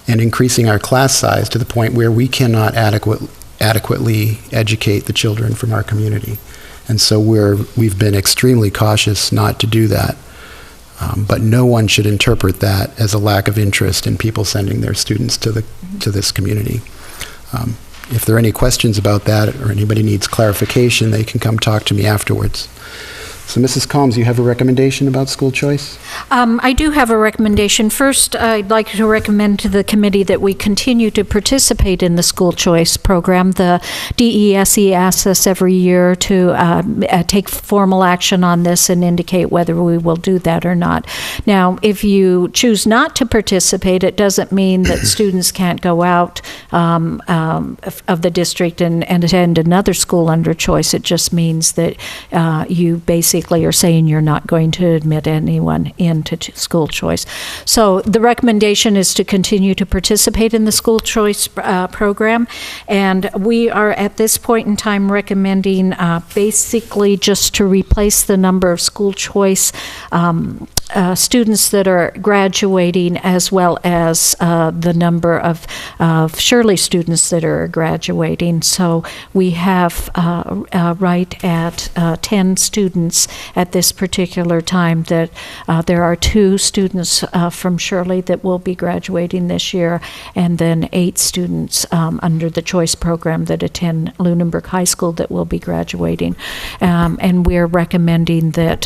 and increasing our class size to the point where we cannot adequately educate the children from our community. And so we've been extremely cautious not to do that. But no one should interpret that as a lack of interest in people sending their students to this community. If there are any questions about that or anybody needs clarification, they can come talk to me afterwards. So, Mrs. Combs, you have a recommendation about school choice? I do have a recommendation. First, I'd like to recommend to the committee that we continue to participate in the school choice program. The DESE asks us every year to take formal action on this and indicate whether we will do that or not. Now, if you choose not to participate, it doesn't mean that students can't go out of the district and attend another school under choice. It just means that you basically are saying you're not going to admit anyone into school choice. So the recommendation is to continue to participate in the school choice program, and we are at this point in time recommending basically just to replace the number of school choice students that are graduating, as well as the number of Shirley students that are graduating. So we have right at 10 students at this particular time that there are 2 students from Shirley that will be graduating this year, and then 8 students under the choice program that attend Lunenburg High School that will be graduating. And we're recommending that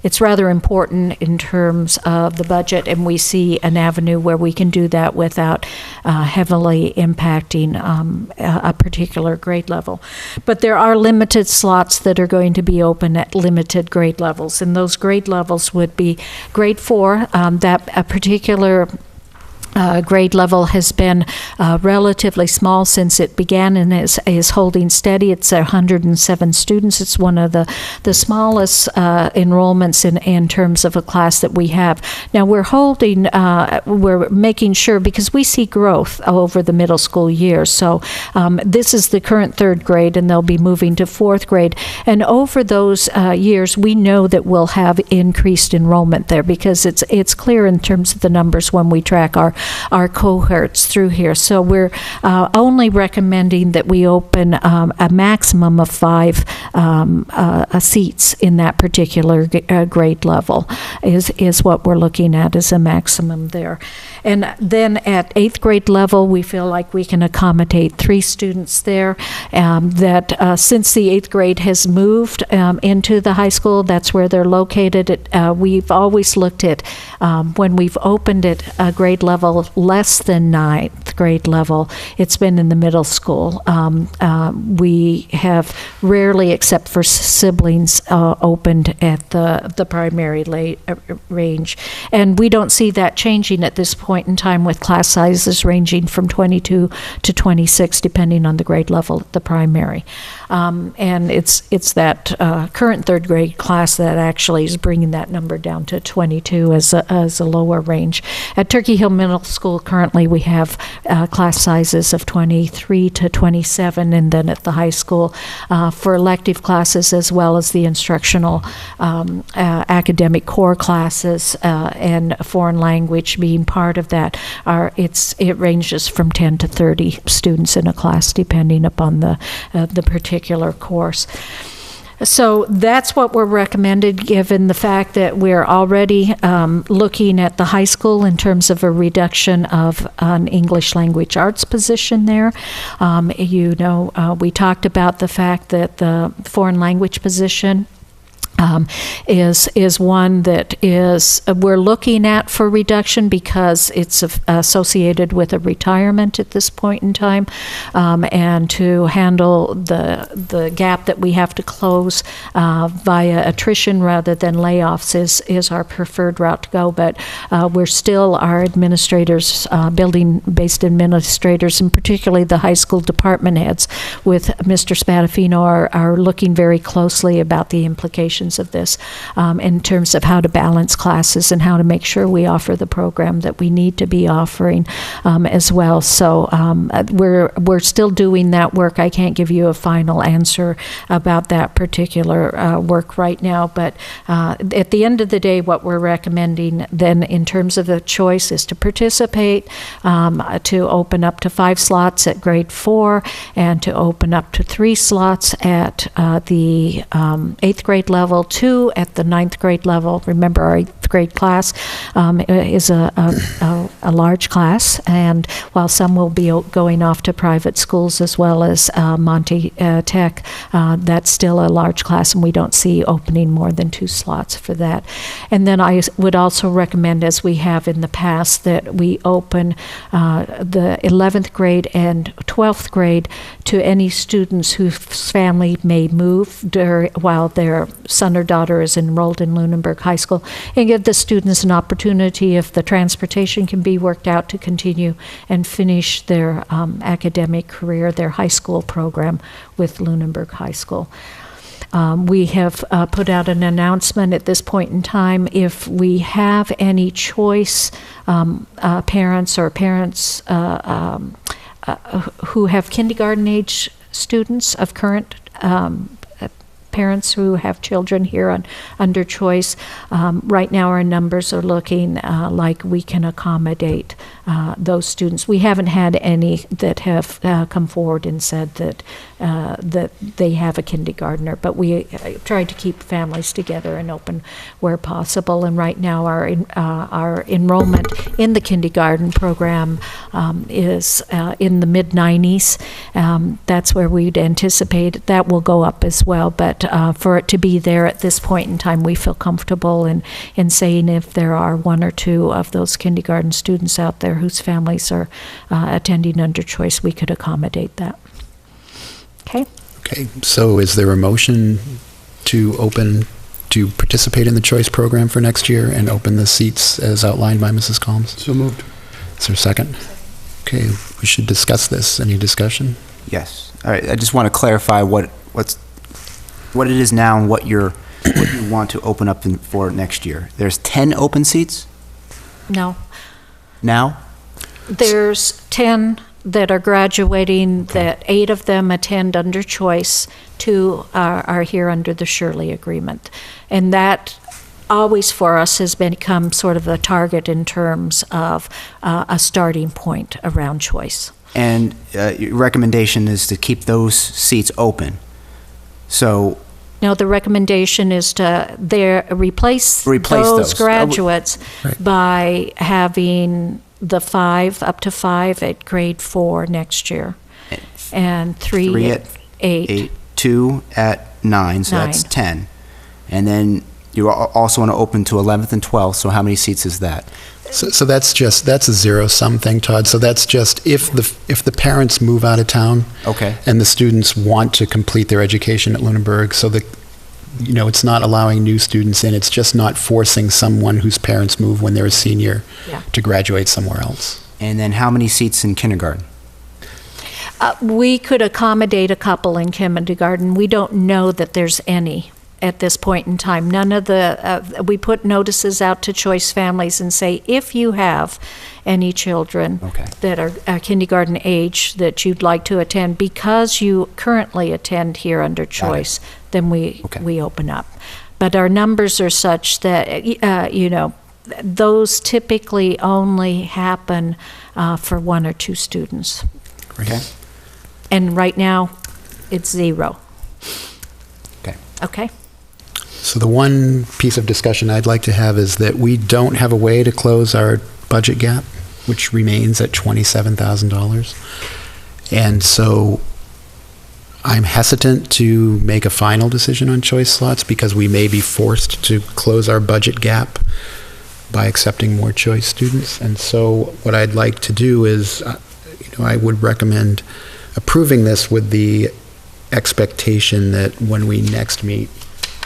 it's rather important in terms of the budget, and we see an avenue where we can do that without heavily impacting a particular grade level. But there are limited slots that are going to be open at limited grade levels, and those grade levels would be grade 4, that a particular grade level has been relatively small since it began and is holding steady. It's 107 students. It's one of the smallest enrollments in terms of a class that we have. Now we're making sure, because we see growth over the middle school years. So this is the current 3rd grade, and they'll be moving to 4th grade. And over those years, we know that we'll have increased enrollment there, because it's clear in terms of the numbers when we track our our cohorts through here. So we're only recommending that we open a maximum of 5 seats in that particular grade level is what we're looking at as a maximum there. And then at 8th grade level, we feel like we can accommodate 3 students there. Since the 8th grade has moved into the high school, that's where they're located. We've always looked at when we've opened at a grade level less than 9th grade level, it's been in the middle school. We have rarely, except for siblings, opened at the primary range. And we don't see that changing at this point in time, with class sizes ranging from 22 to 26, depending on the grade level at the primary. And it's that current 3rd grade class that actually is bringing that number down to 22 as a lower range. At Turkey Hill Middle School, currently we have class sizes of 23 to 27, and then at the high school, for elective classes as well as the instructional academic core classes and foreign language being part of that, it ranges from 10 to 30 students in a class, depending upon the particular course. So that's what we're recommended, given the fact that we're already looking at the high school in terms of a reduction of an English language arts position there. We talked about the fact that the foreign language position is one that we're looking at for reduction because it's associated with a retirement at this point in time, and to handle the gap that we have to close via attrition rather than layoffs is our preferred route to go. But our administrators, building-based administrators, and particularly the high school department heads with Mr. Spadafino are looking very closely about the implications of this in terms of how to balance classes and how to make sure we offer the program that we need to be offering as well. So we're still doing that work. I can't give you a final answer about that particular work right now, but at the end of the day, what we're recommending then in terms of the choice is to participate, to open up to 5 slots at grade 4, and to open up to 3 slots at the 8th grade level, 2 at the 9th grade level. Remember, our 8th grade class is a large class, and while some will be going off to private schools as well as Monty Tech, that's still a large class, and we don't see opening more than 2 slots for that. And then I would also recommend, as we have in the past, that we open the 11th grade and 12th grade to any students whose family may move while their son or daughter is enrolled in Lunenburg High School, and give the students an opportunity, if the transportation can be worked out, to continue and finish their academic career, their high school program with Lunenburg High School. We have put out an announcement at this point in time. If we have any choice parents who have kindergarten age students of current parents who have children here under choice, right now our numbers are looking like we can accommodate those students. We haven't had any that have come forward and said that they have a kindergartner, but we tried to keep families together and open where possible. And right now our enrollment in the kindergarten program is in the mid-90s. That's where we'd anticipate that will go up as well. But for it to be there at this point in time, we feel comfortable in saying if there are 1 or 2 of those kindergarten students out there whose families are attending under choice, we could accommodate that. Okay. Okay, so is there a motion to participate in the choice program for next year and open the seats as outlined by Mrs. Calms? So moved. Is there a second? Okay, we should discuss this. Any discussion? Yes. All right, I just want to clarify what it is now and what you want to open up for next year. There's 10 open seats? No. Now? There's 10 that are graduating, that 8 of them attend under choice, 2 are here under the Shirley agreement. And that always for us has become sort of a target in terms of a starting point around choice. And your recommendation is to keep those seats open. So No, the recommendation is to replace Replace those. graduates Right. by having the 5, up to 5 at grade 4 next year, and 3 3 at at 8. 2 at 9, so that's 9. 10. And then you also want to open to 11th and 12th, so how many seats is that? So that's a zero-sum thing, Todd. So that's just if the parents move out of town Okay. and the students want to complete their education at Lunenburg, so that, it's not allowing new students in, it's just not forcing someone whose parents move when they're a senior Yeah. to graduate somewhere else. And then how many seats in kindergarten? We could accommodate a couple in kindergarten. We don't know that there's any at this point in time. None of we put notices out to choice families and say, if you have any children Okay. that are kindergarten age that you'd like to attend, because you currently attend here under choice, then Okay. we open up. But our numbers are such that, those typically only happen for 1 or 2 students. Okay. And right now, it's 0. Okay. Okay? So the one piece of discussion I'd like to have is that we don't have a way to close our budget gap, which remains at $27,000. And so I'm hesitant to make a final decision on choice slots because we may be forced to close our budget gap by accepting more choice students. And so what I'd like to do is, I would recommend approving this with the expectation that when we next meet,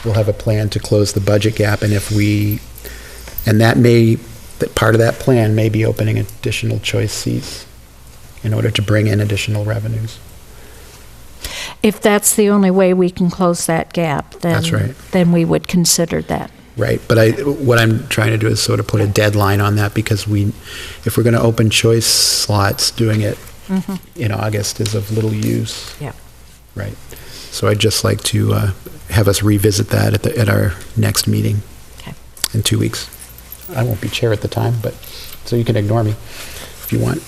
we'll have a plan to close the budget gap, and that part of that plan may be opening additional choice seats in order to bring in additional revenues. If that's the only way we can close that gap, then That's right. then we would consider that. Right, but what I'm trying to do is sort of put a deadline on that, because if we're going to open choice slots, doing it in August is of little use. Yeah. Right. So I'd just like to have us revisit that at our next meeting Okay. in 2 weeks. I won't be chair at the time, but, so you can ignore me if you want.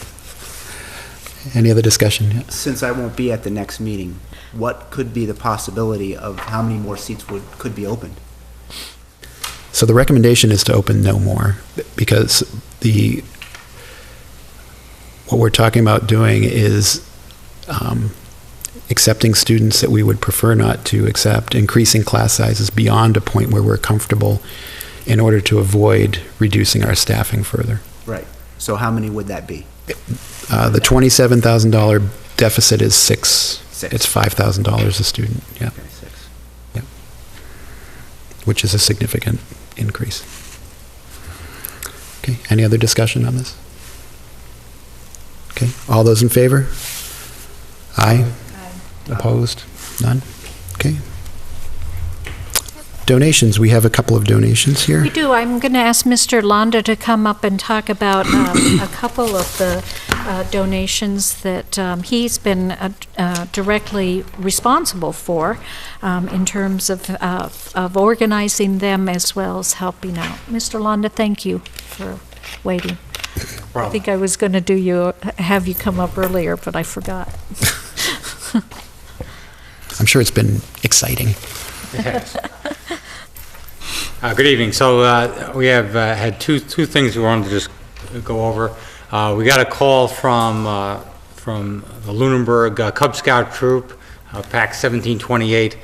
Any other discussion? Yeah. Since I won't be at the next meeting, what could be the possibility of how many more seats could be opened? So the recommendation is to open no more, because what we're talking about doing is accepting students that we would prefer not to accept, increasing class sizes beyond a point where we're comfortable in order to avoid reducing our staffing further. Right. So how many would that be? The $27,000 deficit is 6. 6. It's $5,000 a student, yeah, Okay, 6. which is a significant increase. Okay, any other discussion on this? Okay, all those in favor? Aye. Opposed? None? Okay. Donations, we have a couple of donations here. We do. I'm going to ask Mr. Londa to come up and talk about a couple of the donations that he's been directly responsible for in terms of organizing them as well as helping out. Mr. Londa, thank you for waiting. I think I was going to have you come up earlier, but I forgot. I'm sure it's been exciting. Yes. Good evening. So we have had two things we wanted to just go over. We got a call from the Lunenburg Cub Scout Troop, Pack 1728,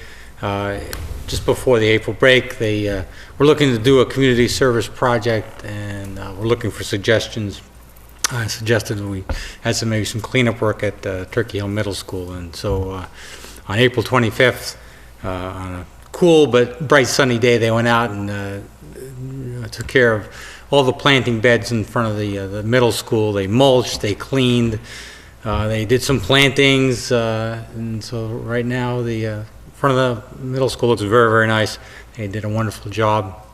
just before the April break. They were looking to do a community service project, and we're looking for suggestions. I suggested we had maybe some cleanup work at Turkey Hill Middle School, and so on April 25th, on a cool but bright sunny day, they went out and took care of all the planting beds in front of the middle school. They mulched, they cleaned, they did some plantings, and so right now the front of the middle school looks very, very nice. They did a wonderful job.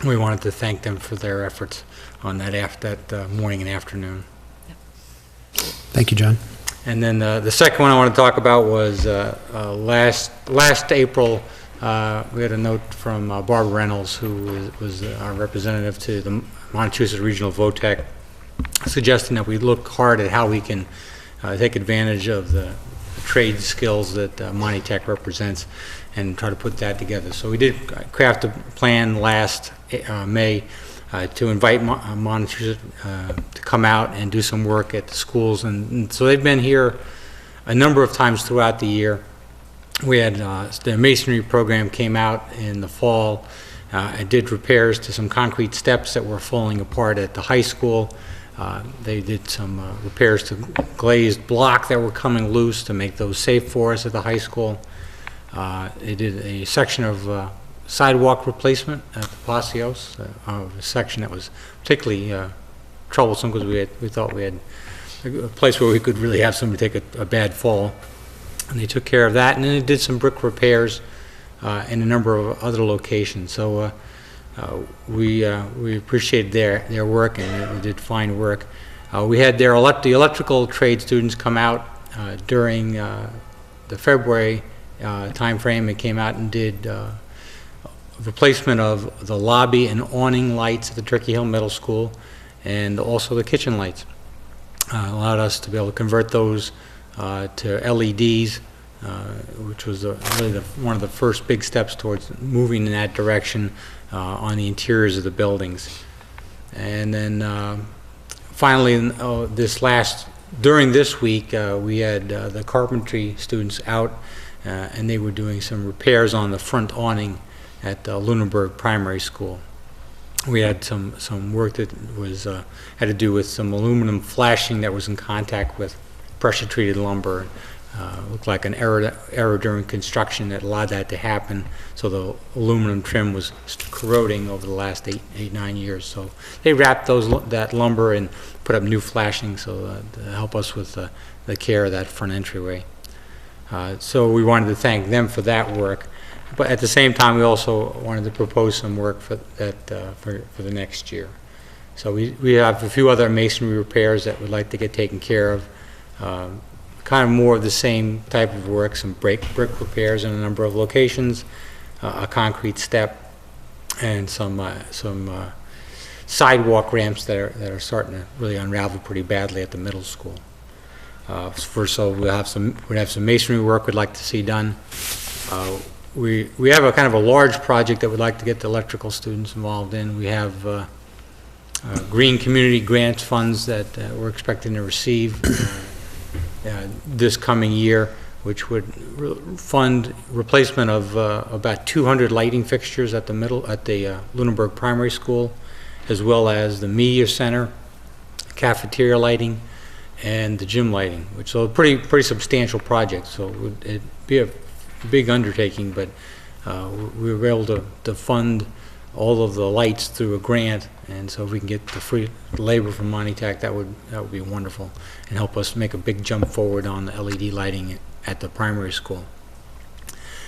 We wanted to thank them for their efforts on that morning and afternoon. Thank you, John. And then the second one I want to talk about was last April, we had a note from Barbara Reynolds, who was our representative to the Massachusetts Regional VOTEC, suggesting that we look hard at how we can take advantage of the trade skills that Monty Tech represents and try to put that together. So we did craft a plan last May to invite Massachusetts to come out and do some work at the schools. And so they've been here a number of times throughout the year. We had the masonry program came out in the fall and did repairs to some concrete steps that were falling apart at the high school. They did some repairs to glazed block that were coming loose to make those safe for us at the high school. They did a section of sidewalk replacement at the Palacios, a section that was particularly troublesome because we thought we had a place where we could really have somebody take a bad fall. And they took care of that, and then they did some brick repairs in a number of other locations. So we appreciated their work, and they did fine work. We had the electrical trade students come out during the February time frame. They came out and did replacement of the lobby and awning lights at the Turkey Hill Middle School, and also the kitchen lights. Allowed us to be able to convert those to LEDs, which was really one of the first big steps towards moving in that direction on the interiors of the buildings. And then finally, during this week, we had the carpentry students out, and they were doing some repairs on the front awning at Lunenburg Primary School. We had some work that was had to do with some aluminum flashing that was in contact with pressure-treated lumber. Looked like an error during construction that allowed that to happen. So the aluminum trim was corroding over the last 9 years. So they wrapped that lumber and put up new flashing so to help us with the care of that front entryway. So we wanted to thank them for that work. But at the same time, we also wanted to propose some work for the next year. So we have a few other masonry repairs that we'd like to get taken care of. Kind of more of the same type of work, some brick repairs in a number of locations, a concrete step, and some sidewalk ramps that are starting to really unravel pretty badly at the middle school. So we'd have some masonry work we'd like to see done. We have a kind of a large project that we'd like to get the electrical students involved in. We have green community grants funds that we're expecting to receive this coming year, which would fund replacement of about 200 lighting fixtures at the Lunenburg Primary School, as well as the media center, cafeteria lighting, and the gym lighting, which is a pretty substantial project. So it'd be a big undertaking, but we were able to fund all of the lights through a grant, and so if we can get the free labor from Monty Tech, that would be wonderful and help us make a big jump forward on the LED lighting at the primary school.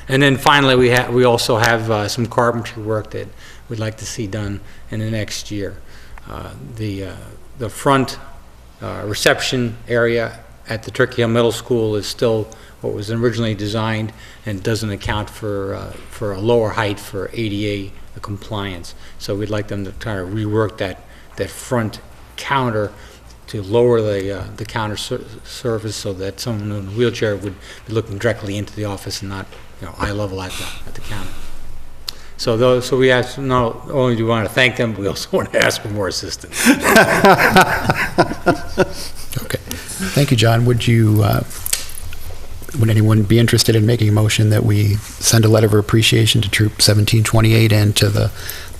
And then finally, we also have some carpentry work that we'd like to see done in the next year. The front reception area at the Turkey Hill Middle School is still what was originally designed and doesn't account for a lower height for ADA compliance. So we'd like them to try to rework that front counter to lower the counter surface so that someone in a wheelchair would be looking directly into the office and not eye level at the counter. So we ask, not only do we want to thank them, we also want to ask for more assistance. Okay. Thank you, John. Would anyone be interested in making a motion that we send a letter of appreciation to Troop 1728 and to the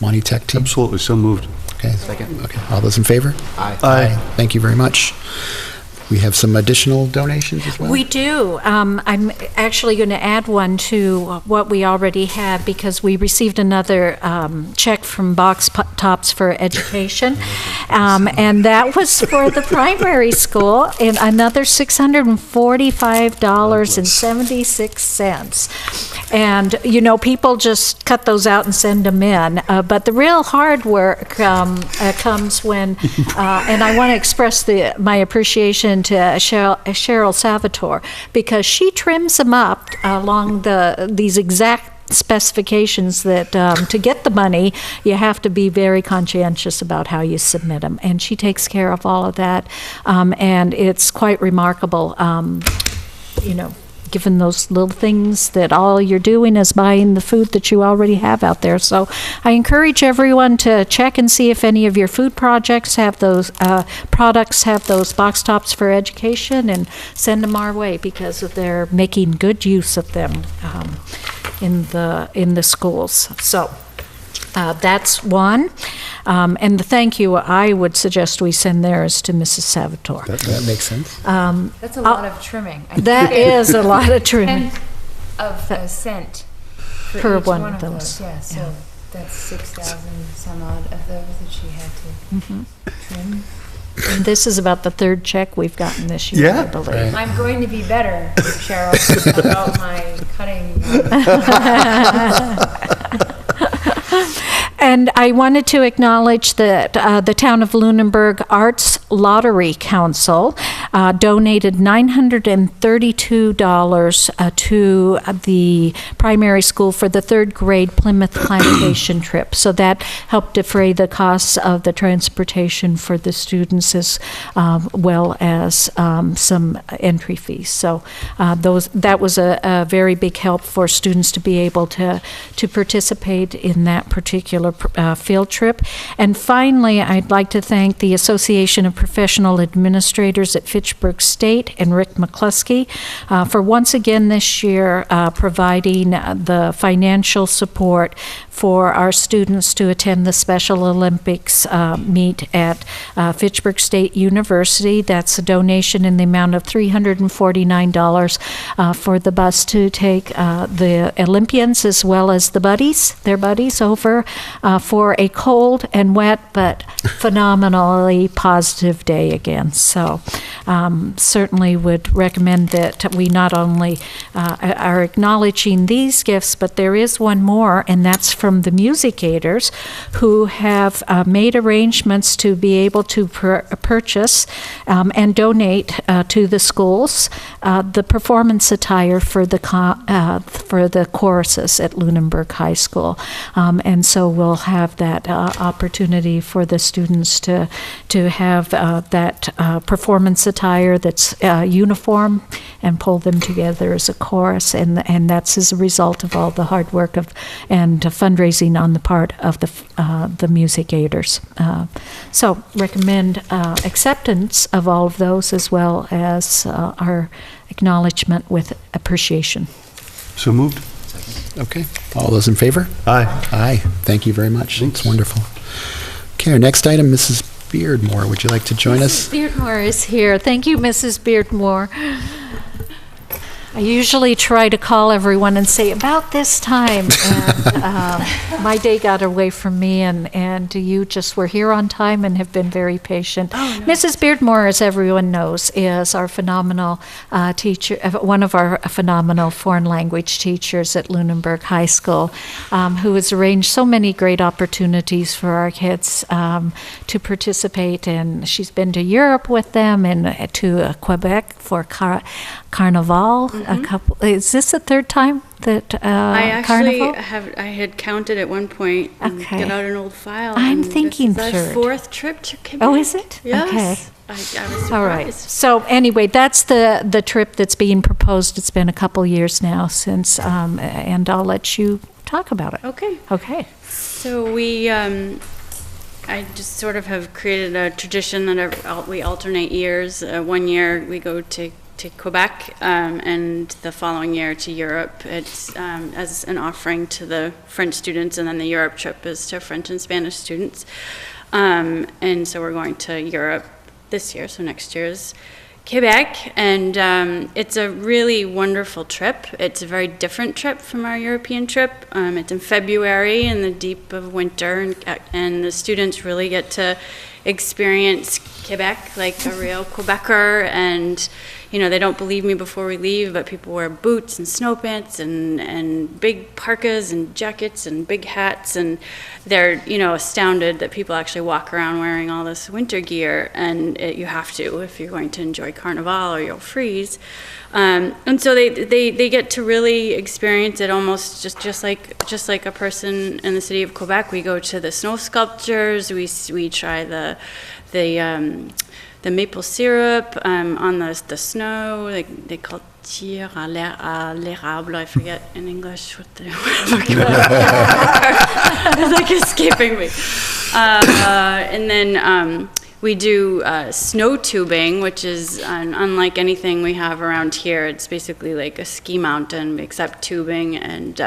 Monty Tech team? Absolutely, so moved. Okay. Second. Okay. All those in favor? Aye. Aye. Thank you very much. We have some additional donations as well? We do. I'm actually going to add one to what we already had because we received another check from Box Tops for Education, and that was for the primary school, and another $645.76. And, people just cut those out and send them in, but the real hard work comes when, and I want to express my appreciation to Cheryl Salvatore, because she trims them up along these exact specifications that to get the money, you have to be very conscientious about how you submit them. And she takes care of all of that. And it's quite remarkable, given those little things that all you're doing is buying the food that you already have out there. So I encourage everyone to check and see if any of your food projects have those products have those box tops for education, and send them our way, because they're making good use of them in the schools. So that's one. And the thank you, I would suggest we send theirs to Mrs. Salvatore. That makes sense. That's a lot of trimming. That is a lot of trimming. Of a cent Per each one of those. Yeah, so that's 6,000 some odd of those that she had to trim. And this is about the third check we've gotten this year, I Yeah. believe. Right. I'm going to be better, Cheryl, about my cutting. And I wanted to acknowledge that the Town of Lunenburg Arts Lottery Council donated $932 to the primary school for the third grade Plymouth Plantation trip. So that helped defray the costs of the transportation for the students, as well as some entry fees. So that was a very big help for students to be able to participate in that particular field trip. And finally, I'd like to thank the Association of Professional Administrators at Fitchburg State and Rick McCluskey for once again this year providing the financial support for our students to attend the Special Olympics meet at Fitchburg State University. That's a donation in the amount of $349 for the bus to take the Olympians as well as their buddies over for a cold and wet but phenomenally positive day again. So certainly would recommend that we not only are acknowledging these gifts, but there is one more, and that's from the Music-Aiders, who have made arrangements to be able to purchase and donate to the schools the performance attire for the choruses at Lunenburg High School. And so we'll have that opportunity for the students to have that performance attire that's uniform and pull them together as a chorus, and that's as a result of all the hard work and fundraising on the part of the Music-Aiders. So recommend acceptance of all of those, as well as our acknowledgement with appreciation. So moved. Okay. All those in favor? Aye. Aye. Thank you very much. It's wonderful. Okay, our next item, Mrs. Beardmore. Would you like to join us? Mrs. Beardmore is here. Thank you, Mrs. Beardmore. I usually try to call everyone and say, about this time, and my day got away from me, and you just were here on time and have been very patient. Oh, no. Mrs. Beardmore, as everyone knows, is our phenomenal teacher, one of our phenomenal foreign language teachers at Lunenburg High School, who has arranged so many great opportunities for our kids to participate in. She's been to Europe with them and to Quebec for Carnival. Is this the third time that I actually Carnival? I had counted at one point and get out an old file. I'm and thinking this is third. our fourth trip to Quebec. Oh, is it? Yes. Okay. I was surprised. All right. So anyway, that's the trip that's being proposed. It's been a couple years now since, and I'll let you talk about it. Okay. Okay. So we, I just sort of have created a tradition that we alternate years. 1 year we go to Quebec, and the following year to Europe. It's as an offering to the French students, and then the Europe trip is to French and Spanish students. And so we're going to Europe this year, so next year is Quebec, and it's a really wonderful trip. It's a very different trip from our European trip. It's in February in the deep of winter, and the students really get to experience Quebec like a real Quebecer, and they don't believe me before we leave, but people wear boots and snow pants and big parkas and jackets and big hats, and they're, astounded that people actually walk around wearing all this winter gear, and you have to if you're going to enjoy Carnival or you'll freeze. And so they get to really experience it almost just like a person in the city of Quebec. We go to the snow sculptures, we try the maple syrup on the snow. They call it tir à l'érable. I forget in English what the it's like escaping me. And then we do snow tubing, which is unlike anything we have around here. It's basically like a ski mountain except tubing, and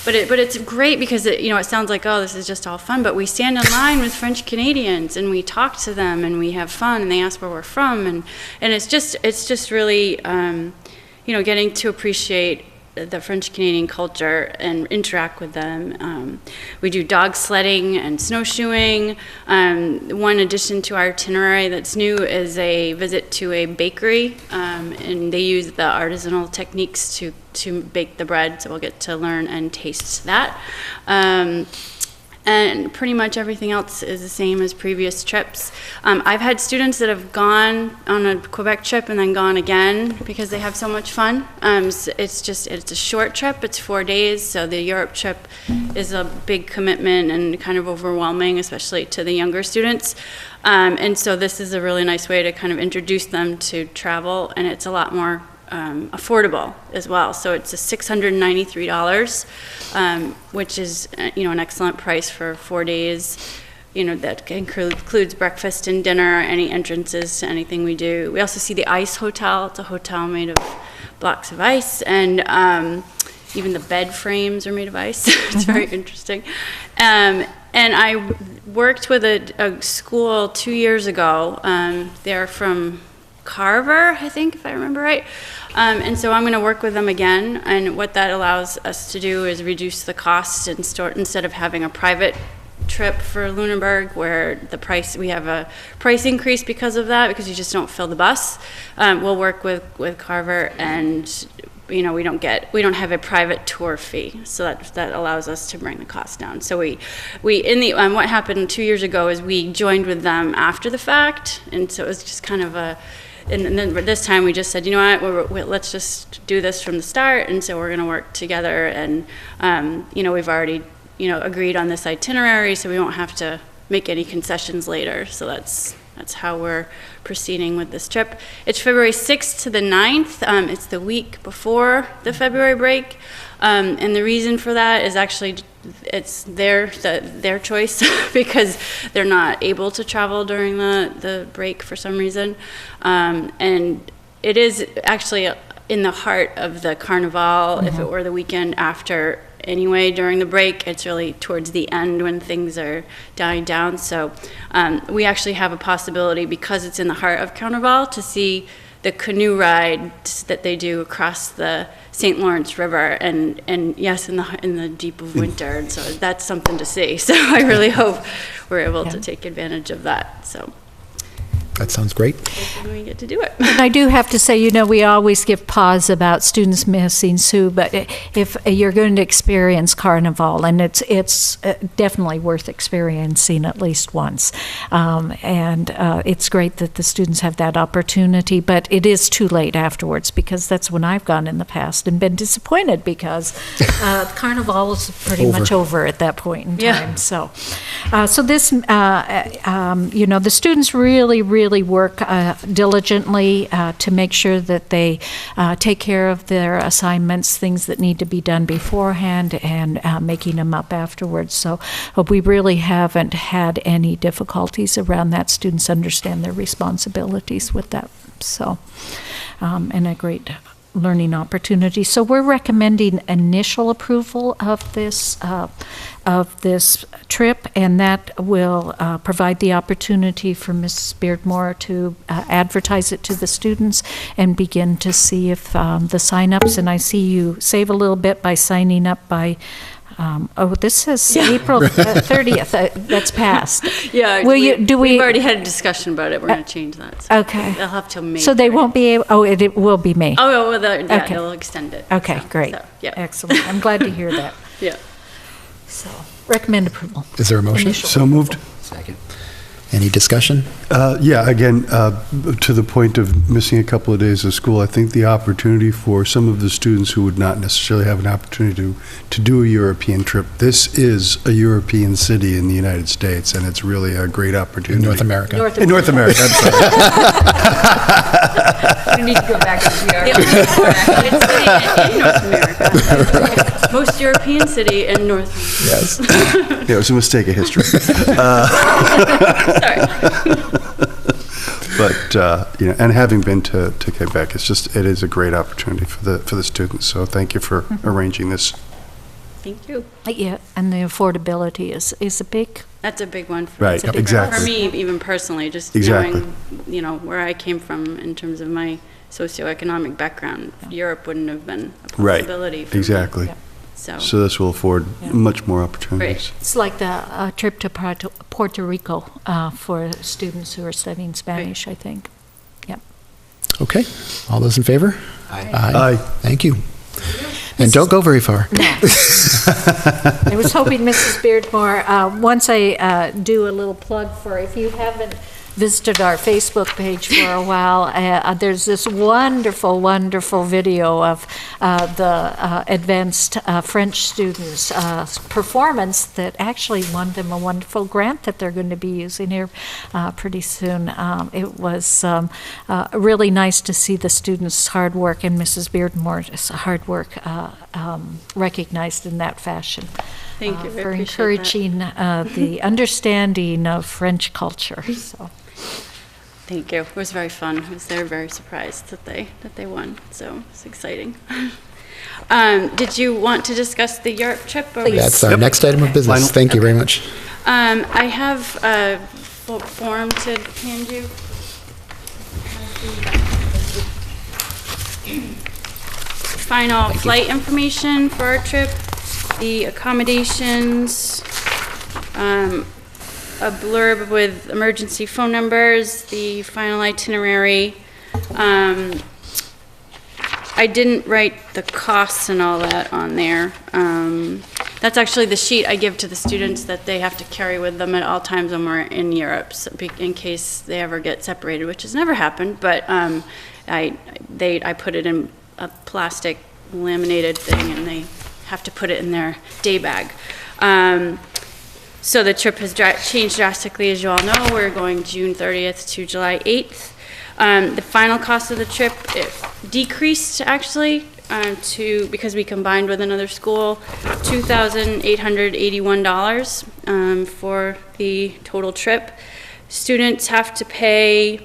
but it's great because it sounds like, oh, this is just all fun, but we stand in line with French Canadians and we talk to them and we have fun and they ask where we're from, and it's just really getting to appreciate the French Canadian culture and interact with them. We do dog sledding and snowshoeing. One addition to our itinerary that's new is a visit to a bakery, and they use the artisanal techniques to bake the bread, so we'll get to learn and taste that. And pretty much everything else is the same as previous trips. I've had students that have gone on a Quebec trip and then gone again because they have so much fun. So it's a short trip, it's 4 days, so the Europe trip is a big commitment and kind of overwhelming, especially to the younger students. And so this is a really nice way to kind of introduce them to travel, and it's a lot more affordable as well. So it's $693, which is an excellent price for 4 days. That includes breakfast and dinner, any entrances to anything we do. We also see the Ice Hotel. It's a hotel made of blocks of ice, and even the bed frames are made of ice. It's very interesting. And I worked with a school 2 years ago. They're from Carver, I think, if I remember right. And so I'm going to work with them again, and what that allows us to do is reduce the cost instead of having a private trip for Lunenburg where we have a price increase because of that, because you just don't fill the bus. We'll work with Carver, and we don't have a private tour fee, so that allows us to bring the cost down. So what happened 2 years ago is we joined with them after the fact, and so it was just kind of and then this time we just said, let's just do this from the start, and so we're going to work together, and we've already agreed on this itinerary, so we won't have to make any concessions later. So that's how we're proceeding with this trip. It's February 6th to the 9th. It's the week before the February break, and the reason for that is actually it's their choice because they're not able to travel during the break for some reason, and it is actually in the heart of the Carnival. If it were the weekend after anyway, during the break, it's really towards the end when things are dying down. So we actually have a possibility, because it's in the heart of Carnival, to see the canoe ride that they do across the St. Lawrence River, and yes, in the deep of winter, and so that's something to see. So I really hope we're able to take advantage of that. So that sounds great. We get to do it. And I do have to say, we always give pause about students missing Sue, but if you're going to experience Carnival, and it's definitely worth experiencing at least once, and it's great that the students have that opportunity, but it is too late afterwards, because that's when I've gone in the past and been disappointed, because Carnival is pretty much over at that point in time. So this, the students really work diligently to make sure that they take care of their assignments, things that need to be done beforehand, and making them up afterwards. So we really haven't had any difficulties around that. Students understand their responsibilities with that. So, and a great learning opportunity. So we're recommending initial approval of this trip, and that will provide the opportunity for Mrs. Beardmore to advertise it to the students and begin to see if the sign-ups, and I see you save a little bit by signing up by This says April 30th. That's passed. Yeah. Will you, do we? We've already had a discussion about it. We're going to change that. So Okay. They'll have till May. So they 3rd. won't be able, it will be May. Oh, well, yeah, Okay. they'll extend it. Okay, So, great. yeah. Excellent. I'm glad to hear that. Yeah. So, recommend approval. Is there a motion? Initial. So moved. Second. Any discussion? Yeah, again, to the point of missing a couple of days of school, I think the opportunity for some of the students who would not necessarily have an opportunity to do a European trip, this is a European city in the United States, and it's really a great opportunity. In North America. In North America, I'm sorry. You need to go back to The Europe. only European city in North America. Most European city in North America. Yes. Yeah, it was a mistake of history. But, and having been to Quebec, it is a great opportunity for the students, so thank you for arranging this. Thank you. Yeah, and the affordability is a big, That's a big one for Right, me. exactly. For me, even personally, just Exactly. knowing, where I came from in terms of my socioeconomic background, Europe wouldn't have been a Right, possibility for me. exactly. Yeah. So this will afford Yeah. much more opportunities. it's like the trip to Puerto Rico for students who are studying Spanish, I think. Okay. All those in favor? Aye. Aye. Thank you. And don't go very far. I was hoping Mrs. Beardmore, once I do a little plug for, if you haven't visited our Facebook page for a while, there's this wonderful, wonderful video of the advanced French students' performance that actually won them a wonderful grant that they're going to be using here pretty soon. It was really nice to see the students' hard work and Mrs. Beardmore's hard work recognized in that fashion. Thank you. I For appreciate encouraging the understanding of French culture. So. Thank you. It was very fun. They were very surprised that they won. So it's exciting. Did you want to discuss the Europe trip? Or That's our next item of business. Final. Thank you very much. I have a form to hand you. Final flight information for our trip, the accommodations, a blurb with emergency phone numbers, the final itinerary. I didn't write the costs and all that on there. That's actually the sheet I give to the students that they have to carry with them at all times when we're in Europe, so in case they ever get separated, which has never happened, but I put it in a plastic laminated thing, and they have to put it in their day bag. So the trip has changed drastically, as you all know. We're going June 30th to July 8th. The final cost of the trip it decreased, actually, because we combined with another school, $2,881 for the total trip. Students have to pay,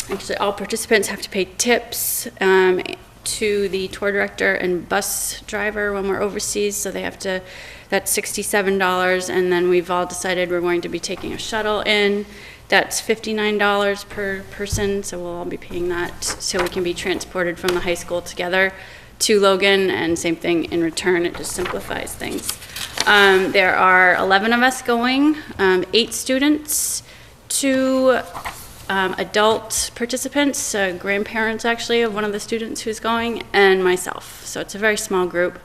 actually all participants have to pay tips to the tour director and bus driver when we're overseas, so they have to, that's $67, and then we've all decided we're going to be taking a shuttle in. That's $59 per person, so we'll all be paying that, so we can be transported from the high school together to Logan, and same thing in return, it just simplifies things. There are 11 of us going, 8 students, 2 adult participants, grandparents actually of one of the students who's going, and myself. So it's a very small group.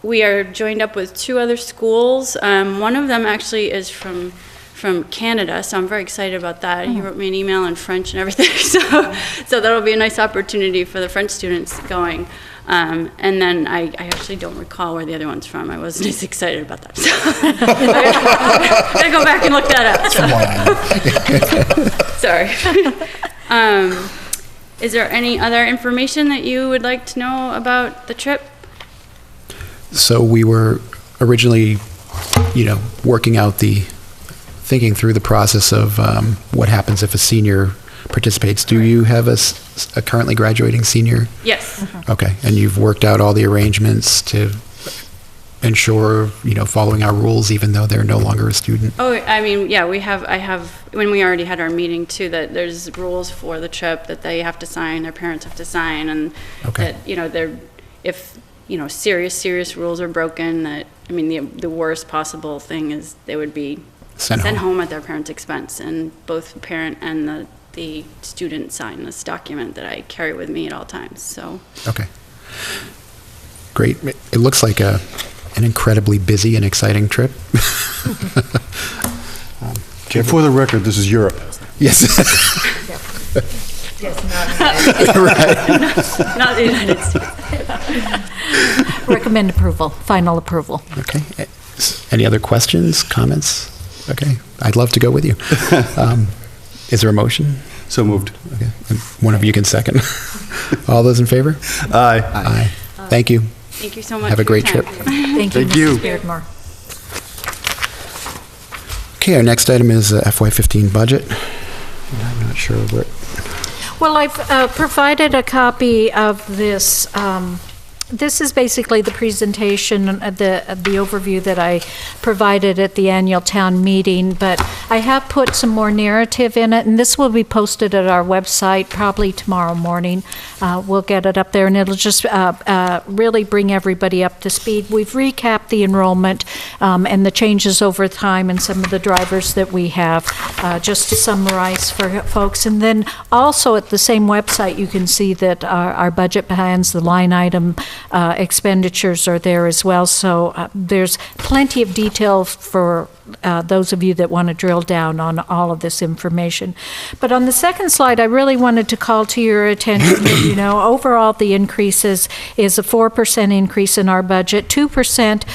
We are joined up with 2 other schools. One of them actually is from Canada, so I'm very excited about that. He wrote me an email in French and everything, so that'll be a nice opportunity for the French students going. And then I actually don't recall where the other one's from. I wasn't as excited about that. So I gotta go back and look that up. Sorry. Is there any other information that you would like to know about the trip? So we were originally, working out thinking through the process of what happens if a senior participates. Do you have a currently graduating senior? Yes. Okay, and you've worked out all the arrangements to ensure, following our rules, even though they're no longer a student? Oh, I mean, yeah, I have, when we already had our meeting too, that there's rules for the trip that they have to sign, their parents have to sign, and Okay. that, if serious rules are broken, that, I mean, the worst possible thing is they would be Sent sent home. home at their parents' expense, and both the parent and the student sign this document that I carry with me at all times, so. Okay. Great. It looks like an incredibly busy and exciting trip. Okay, for the record, this is Europe. Yes. Yes, not Not the United States. Recommend approval, final approval. Okay. Any other questions, comments? Okay. I'd love to go with you. Is there a motion? So moved. Okay. And one of you can second. All those in favor? Aye. Aye. Thank you. Thank you so much. Have a for your great time. trip. Thank you, Thank you. Mrs. Beardmore. Okay, our next item is FY15 budget. I'm not sure what. Well, I've provided a copy of this. This is basically the presentation, the overview that I provided at the annual town meeting, but I have put some more narrative in it, and this will be posted at our website probably tomorrow morning. We'll get it up there, and it'll just really bring everybody up to speed. We've recapped the enrollment and the changes over time and some of the drivers that we have, just to summarize for folks. And then also at the same website, you can see that our budget plans, the line item expenditures are there as well. So there's plenty of detail for those of you that want to drill down on all of this information. But on the second slide, I really wanted to call to your attention that, overall the increases is a 4% increase in our budget, 2%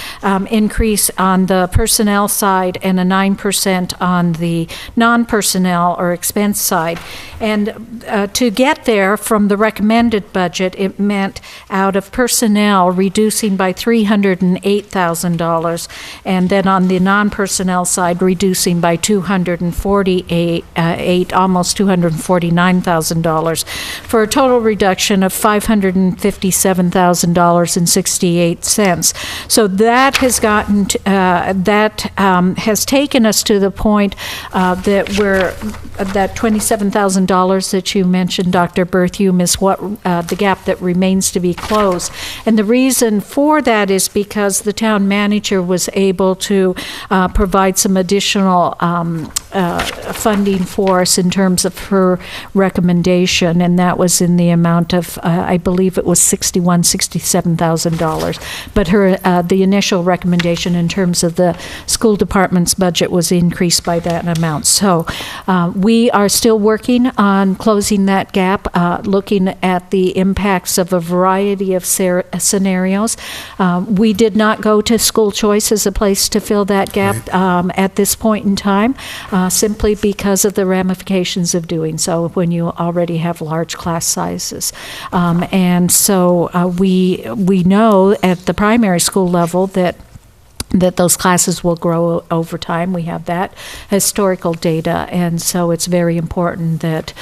increase on the personnel side, and a 9% on the non-personnel or expense side. And to get there from the recommended budget, it meant out of personnel reducing by $308,000, and then on the non-personnel side reducing by $248, almost $249,000, for a total reduction of $557,068. So that has gotten has taken us to the point that that $27,000 that you mentioned, Dr. Berthium, is what the gap that remains to be closed. And the reason for that is because the town manager was able to provide some additional funding for us in terms of her recommendation, and that was in the amount of, I believe it was $67,000. But the initial recommendation in terms of the school department's budget was increased by that amount. So we are still working on closing that gap, looking at the impacts of a variety of scenarios. We did not go to school choice as a place to fill that gap at this point in time, simply because of the ramifications of doing so when you already have large class sizes. And so we know at the primary school level that those classes will grow over time. We have that historical data, and so it's very important that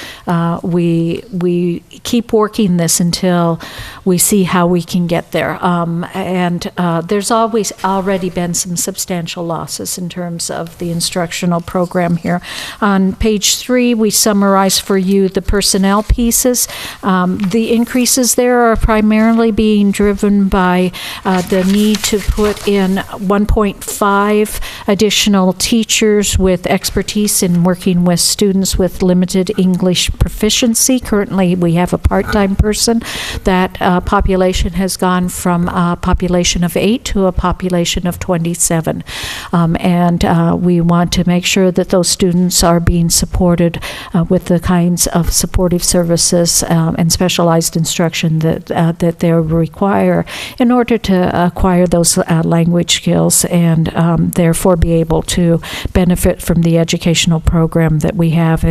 we keep working this until we see how we can get there. And there's always already been some substantial losses in terms of the instructional program here. On page 3, we summarize for you the personnel pieces. The increases there are primarily being driven by the need to put in 1.5 additional teachers with expertise in working with students with limited English proficiency. Currently, we have a part-time person. That population has gone from a population of 8 to a population of 27. And we want to make sure that those students are being supported with the kinds of supportive services and specialized instruction that they require in order to acquire those language skills and therefore be able to benefit from the educational program that we have.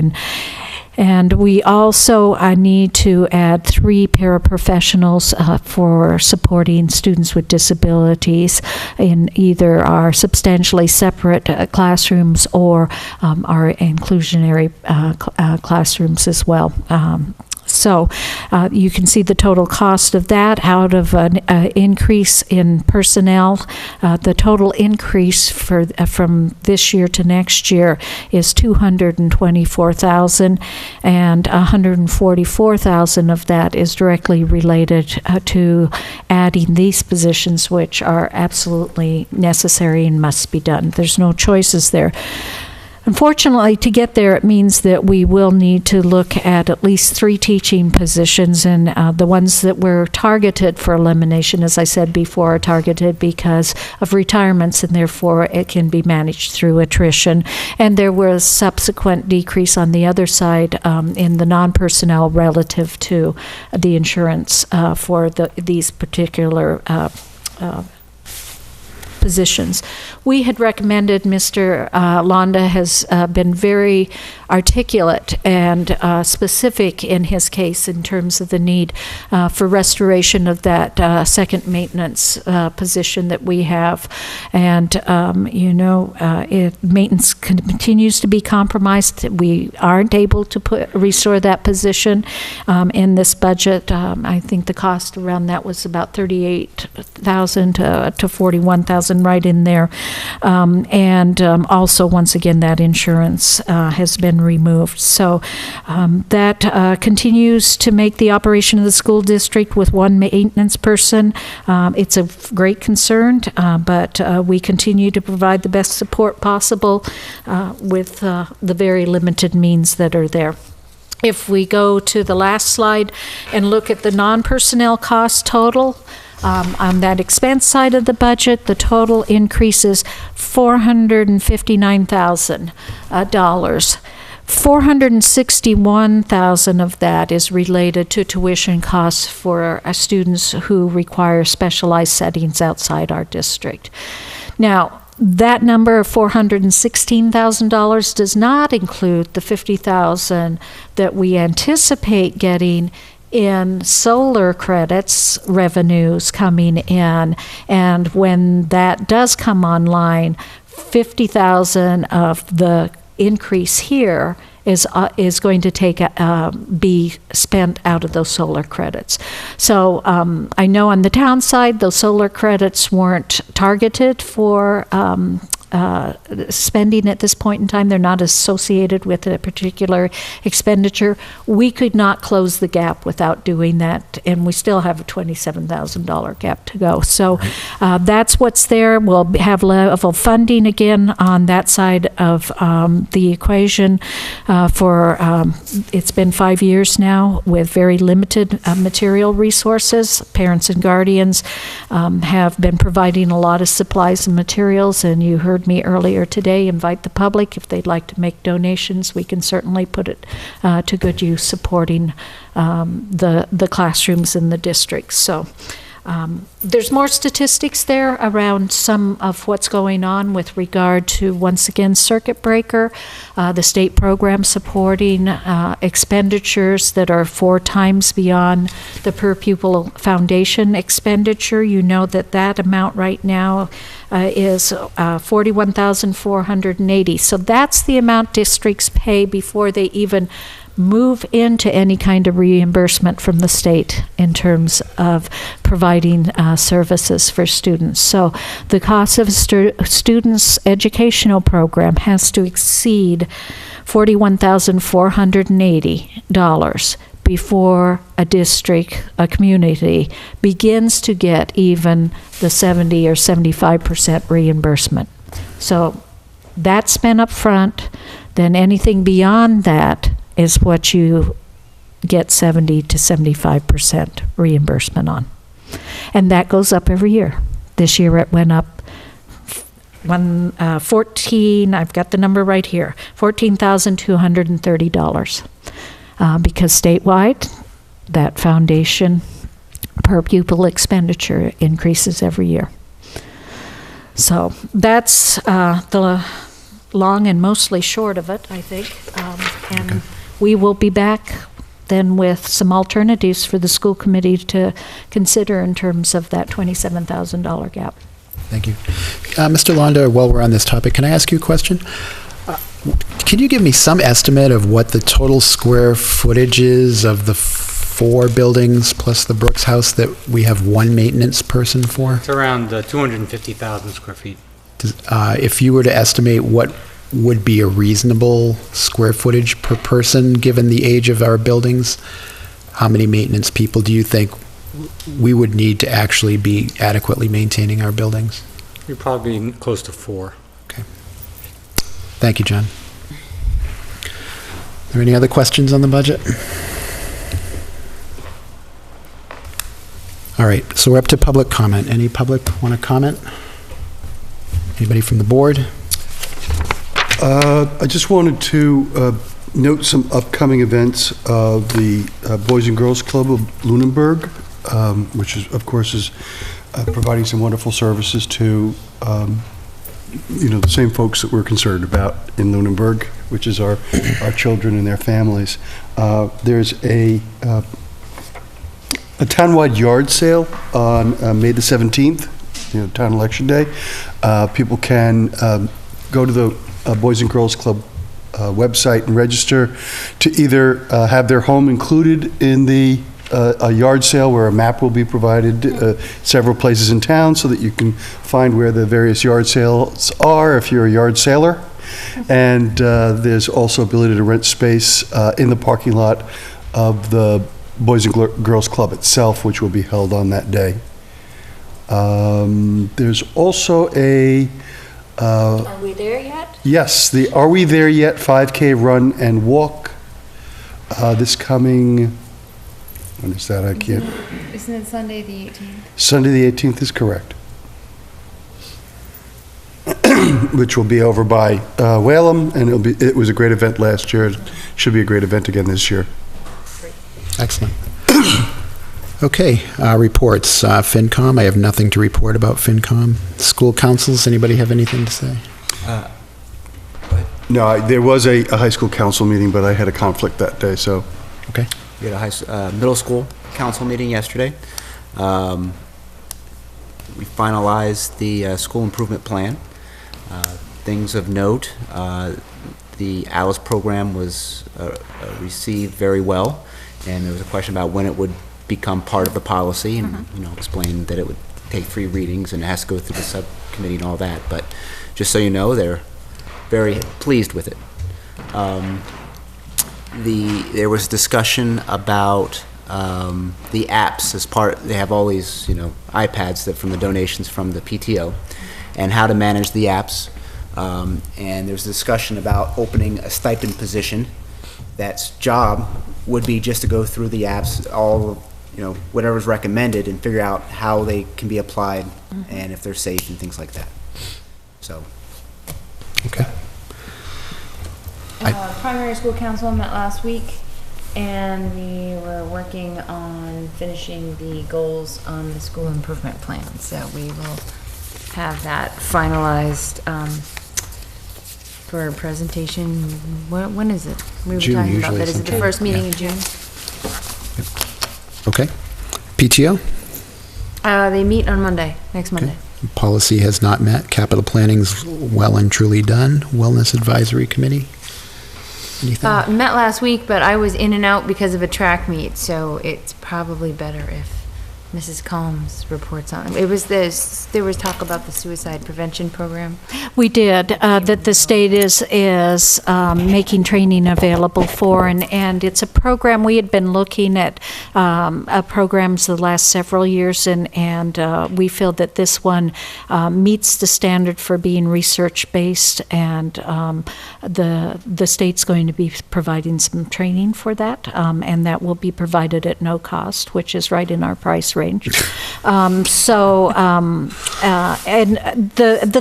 And we also need to add 3 paraprofessionals for supporting students with disabilities in either our substantially separate classrooms or our inclusionary classrooms as well. So you can see the total cost of that out of an increase in personnel. The total increase from this year to next year is $224,000, and $144,000 of that is directly related to adding these positions, which are absolutely necessary and must be done. There's no choices there. Unfortunately, to get there, it means that we will need to look at least 3 teaching positions, and the ones that were targeted for elimination, as I said before, are targeted because of retirements, and therefore it can be managed through attrition. And there was subsequent decrease on the other side in the non-personnel relative to the insurance for these particular positions. We had recommended, Mr. Londa has been very articulate and specific in his case in terms of the need for restoration of that second maintenance position that we have. And, maintenance continues to be compromised. We aren't able to restore that position in this budget. I think the cost around that was about $38,000 to $41,000, right in there. Also, once again, that insurance has been removed. So that continues to make the operation of the school district with one maintenance person. It's a great concern, but we continue to provide the best support possible with the very limited means that are there. If we go to the last slide and look at the non-personnel cost total, on that expense side of the budget, the total increases $459,000. $461,000 of that is related to tuition costs for students who require specialized settings outside our district. Now, that number of $416,000 does not include the $50,000 that we anticipate getting in solar credits revenues coming in, and when that does come online, $50,000 of the increase here is going to be spent out of those solar credits. So I know on the town side, those solar credits weren't targeted for spending at this point in time. They're not associated with a particular expenditure. We could not close the gap without doing that, and we still have a $27,000 gap to go. So that's what's there. We'll have level funding again on that side of the equation for it's been 5 years now with very limited material resources. Parents and guardians have been providing a lot of supplies and materials, and you heard me earlier today invite the public if they'd like to make donations. We can certainly put it to good use supporting the classrooms in the district. So there's more statistics there around some of what's going on with regard to, once again, circuit breaker, the state program supporting expenditures that are 4 times beyond the per pupil foundation expenditure. You know that amount right now is $41,480. So that's the amount districts pay before they even move into any kind of reimbursement from the state in terms of providing services for students. So the cost of a student's educational program has to exceed $41,480 before a district, a community, begins to get even the 70 or 75% reimbursement. So that's spent up front. Then anything beyond that is what you get 70 to 75% reimbursement on. And that goes up every year. This year it went up 14, I've got the number right here, $14,230. Because statewide, that foundation per pupil expenditure increases every year. So that's the long and mostly short of it, I think. And we will be back then with some alternatives for the school committee to consider in terms of that $27,000 gap. Thank you. Mr. Londa, while we're on this topic, can I ask you a question? Can you give me some estimate of what the total square footage is of the 4 buildings plus the Brooks House that we have one maintenance person for? It's around 250,000 square feet. If you were to estimate what would be a reasonable square footage per person, given the age of our buildings, how many maintenance people do you think we would need to actually be adequately maintaining our buildings? You're probably close to 4. Okay. Thank you, John. Are there any other questions on the budget? All right, so we're up to public comment. Any public want to comment? Anybody from the board? I just wanted to note some upcoming events of the Boys and Girls Club of Lunenburg, which is, of course, is providing some wonderful services to, the same folks that we're concerned about in Lunenburg, which is our children and their families. There's a townwide yard sale on May the 17th, town election day. People can go to the Boys and Girls Club website and register to either have their home included in the a yard sale where a map will be provided several places in town so that you can find where the various yard sales are if you're a yard sailor. And there's also ability to rent space in the parking lot of the Boys and Girls Club itself, which will be held on that day. There's also a... Are we there yet? Yes, the Are We There Yet 5K run and walk this coming... When is that? I can't... Isn't it Sunday the 18th? Sunday the 18th is correct. Which will be over by Whalum, and it was a great event last year. It should be a great event again this year. Excellent. Okay, reports. FinCom, I have nothing to report about FinCom. School councils, anybody have anything to say? No, there was a high school council meeting, but I had a conflict that day, so... Okay. We had a middle school council meeting yesterday. We finalized the school improvement plan. Things of note, the ALICE program was received very well, and there was a question about when it would become part of the policy, and explained that it would take 3 readings and it has to go through the subcommittee and all that. But just so you know, they're very pleased with it. There was discussion about the apps as part. They have all these, iPads that from the donations from the PTO, and how to manage the apps. And there's discussion about opening a stipend position. That's job would be just to go through the apps, all whatever's recommended, and figure out how they can be applied and if they're safe and things like that. So. Okay. Primary school council met last week, and we were working on finishing the goals on the school improvement plan. So we will have that finalized for a presentation. When is it? We were June, talking about usually that. Is it the first meeting in June? Okay. PTO? They meet on Monday, next Monday. Policy has not met. Capital planning's well and truly done. Wellness Advisory Committee? Anything? Met last week, but I was in and out because of a track meet, so it's probably better if Mrs. Combs reports on it. There was talk about the suicide prevention program. We did, that the state is making training available for, and it's a program, we had been looking at programs the last several years, and we feel that this one meets the standard for being research-based, and the state's going to be providing some training for that, and that will be provided at no cost, which is right in our price range. And the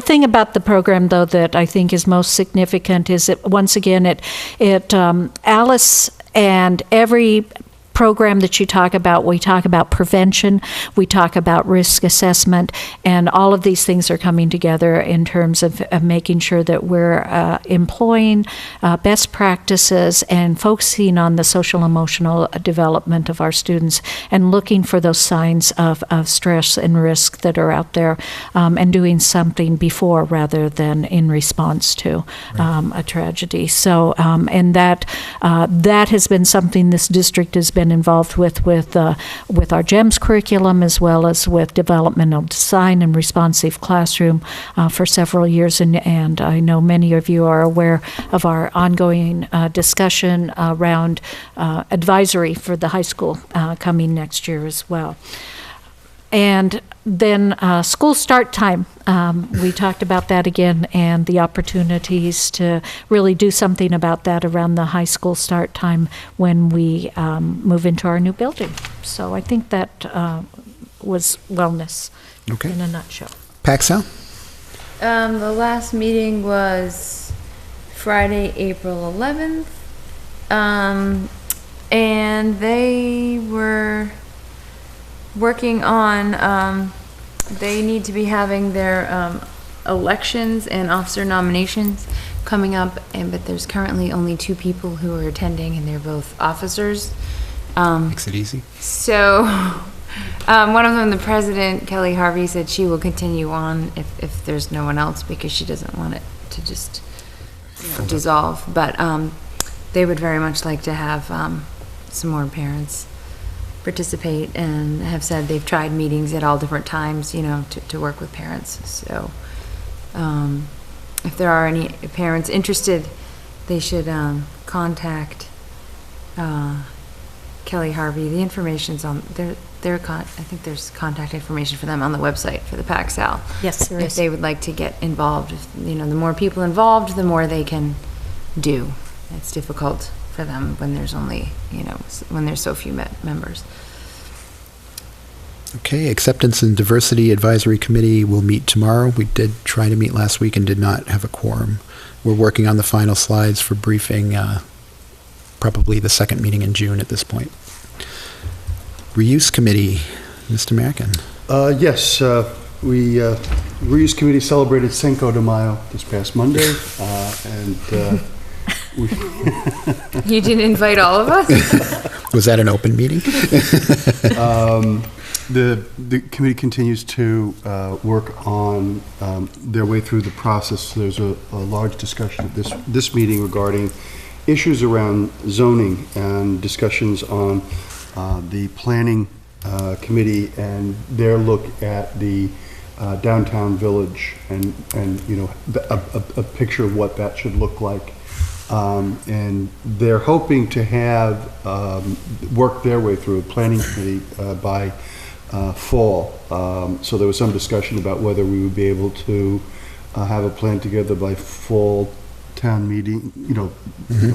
thing about the program, though, that I think is most significant is that, once again, it ALICE and every program that you talk about, we talk about prevention, we talk about risk assessment, and all of these things are coming together in terms of making sure that we're employing best practices and focusing on the social emotional development of our students and looking for those signs of stress and risk that are out there, and doing something before rather than in response to a tragedy. So, and that has been something this district has been involved with our GEMS curriculum, as well as with developmental design and responsive classroom for several years. And I know many of you are aware of our ongoing discussion around advisory for the high school coming next year as well. And then school start time. We talked about that again, and the opportunities to really do something about that around the high school start time when we move into our new building. So I think that was wellness in a nutshell. Paxel? The last meeting was Friday, April 11th. And they were working on, they need to be having their elections and officer nominations coming up, but there's currently only 2 people who are attending, and they're both officers. Makes it easy. So, one of them, the president, Kelly Harvey, said she will continue on if there's no one else, because she doesn't want it to just dissolve. But they would very much like to have some more parents participate, and have said they've tried meetings at all different times, to work with parents. So if there are any parents interested, they should contact Kelly Harvey. The information's on their I think there's contact information for them on the website for the PacSal. Yes, there if is. they would like to get involved. The more people involved, the more they can do. It's difficult for them when there's only, when there's so few members. Okay, Acceptance and Diversity Advisory Committee will meet tomorrow. We did try to meet last week and did not have a quorum. We're working on the final slides for briefing, probably the second meeting in June at this point. Reuse Committee, Mr. American. Yes, we Reuse Committee celebrated Cinco de Mayo this past Monday, and You didn't invite all of us? Was that an open meeting? The committee continues to work on their way through the process. There's a large discussion at this meeting regarding issues around zoning and discussions on the planning committee and their look at the downtown village and a picture of what that should look like. And they're hoping to have work their way through a planning committee by fall. So there was some discussion about whether we would be able to have a plan together by fall town meeting,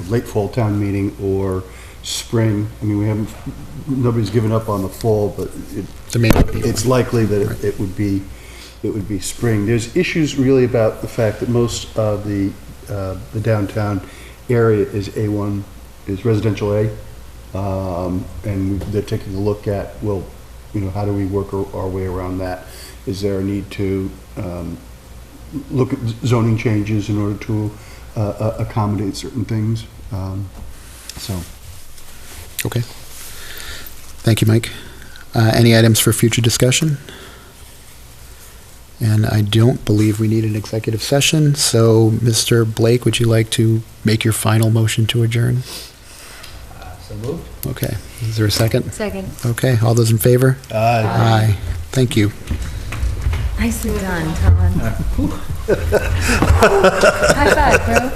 late fall town meeting or spring. I mean, nobody's given up on the fall, but it's likely that it would be spring. There's issues really about the fact that most of the downtown area is A1, is residential A, and they're taking a look at, how do we work our way around that? Is there a need to look at zoning changes in order to accommodate certain things? Okay. Thank you, Mike. Any items for future discussion? And I don't believe we need an executive session, so Mr. Blake, would you like to make your final motion to adjourn? So moved. Okay. Is there a second? Second. Okay. All those in favor? Aye. Thank you. Nicely done, Colin. High five, bro.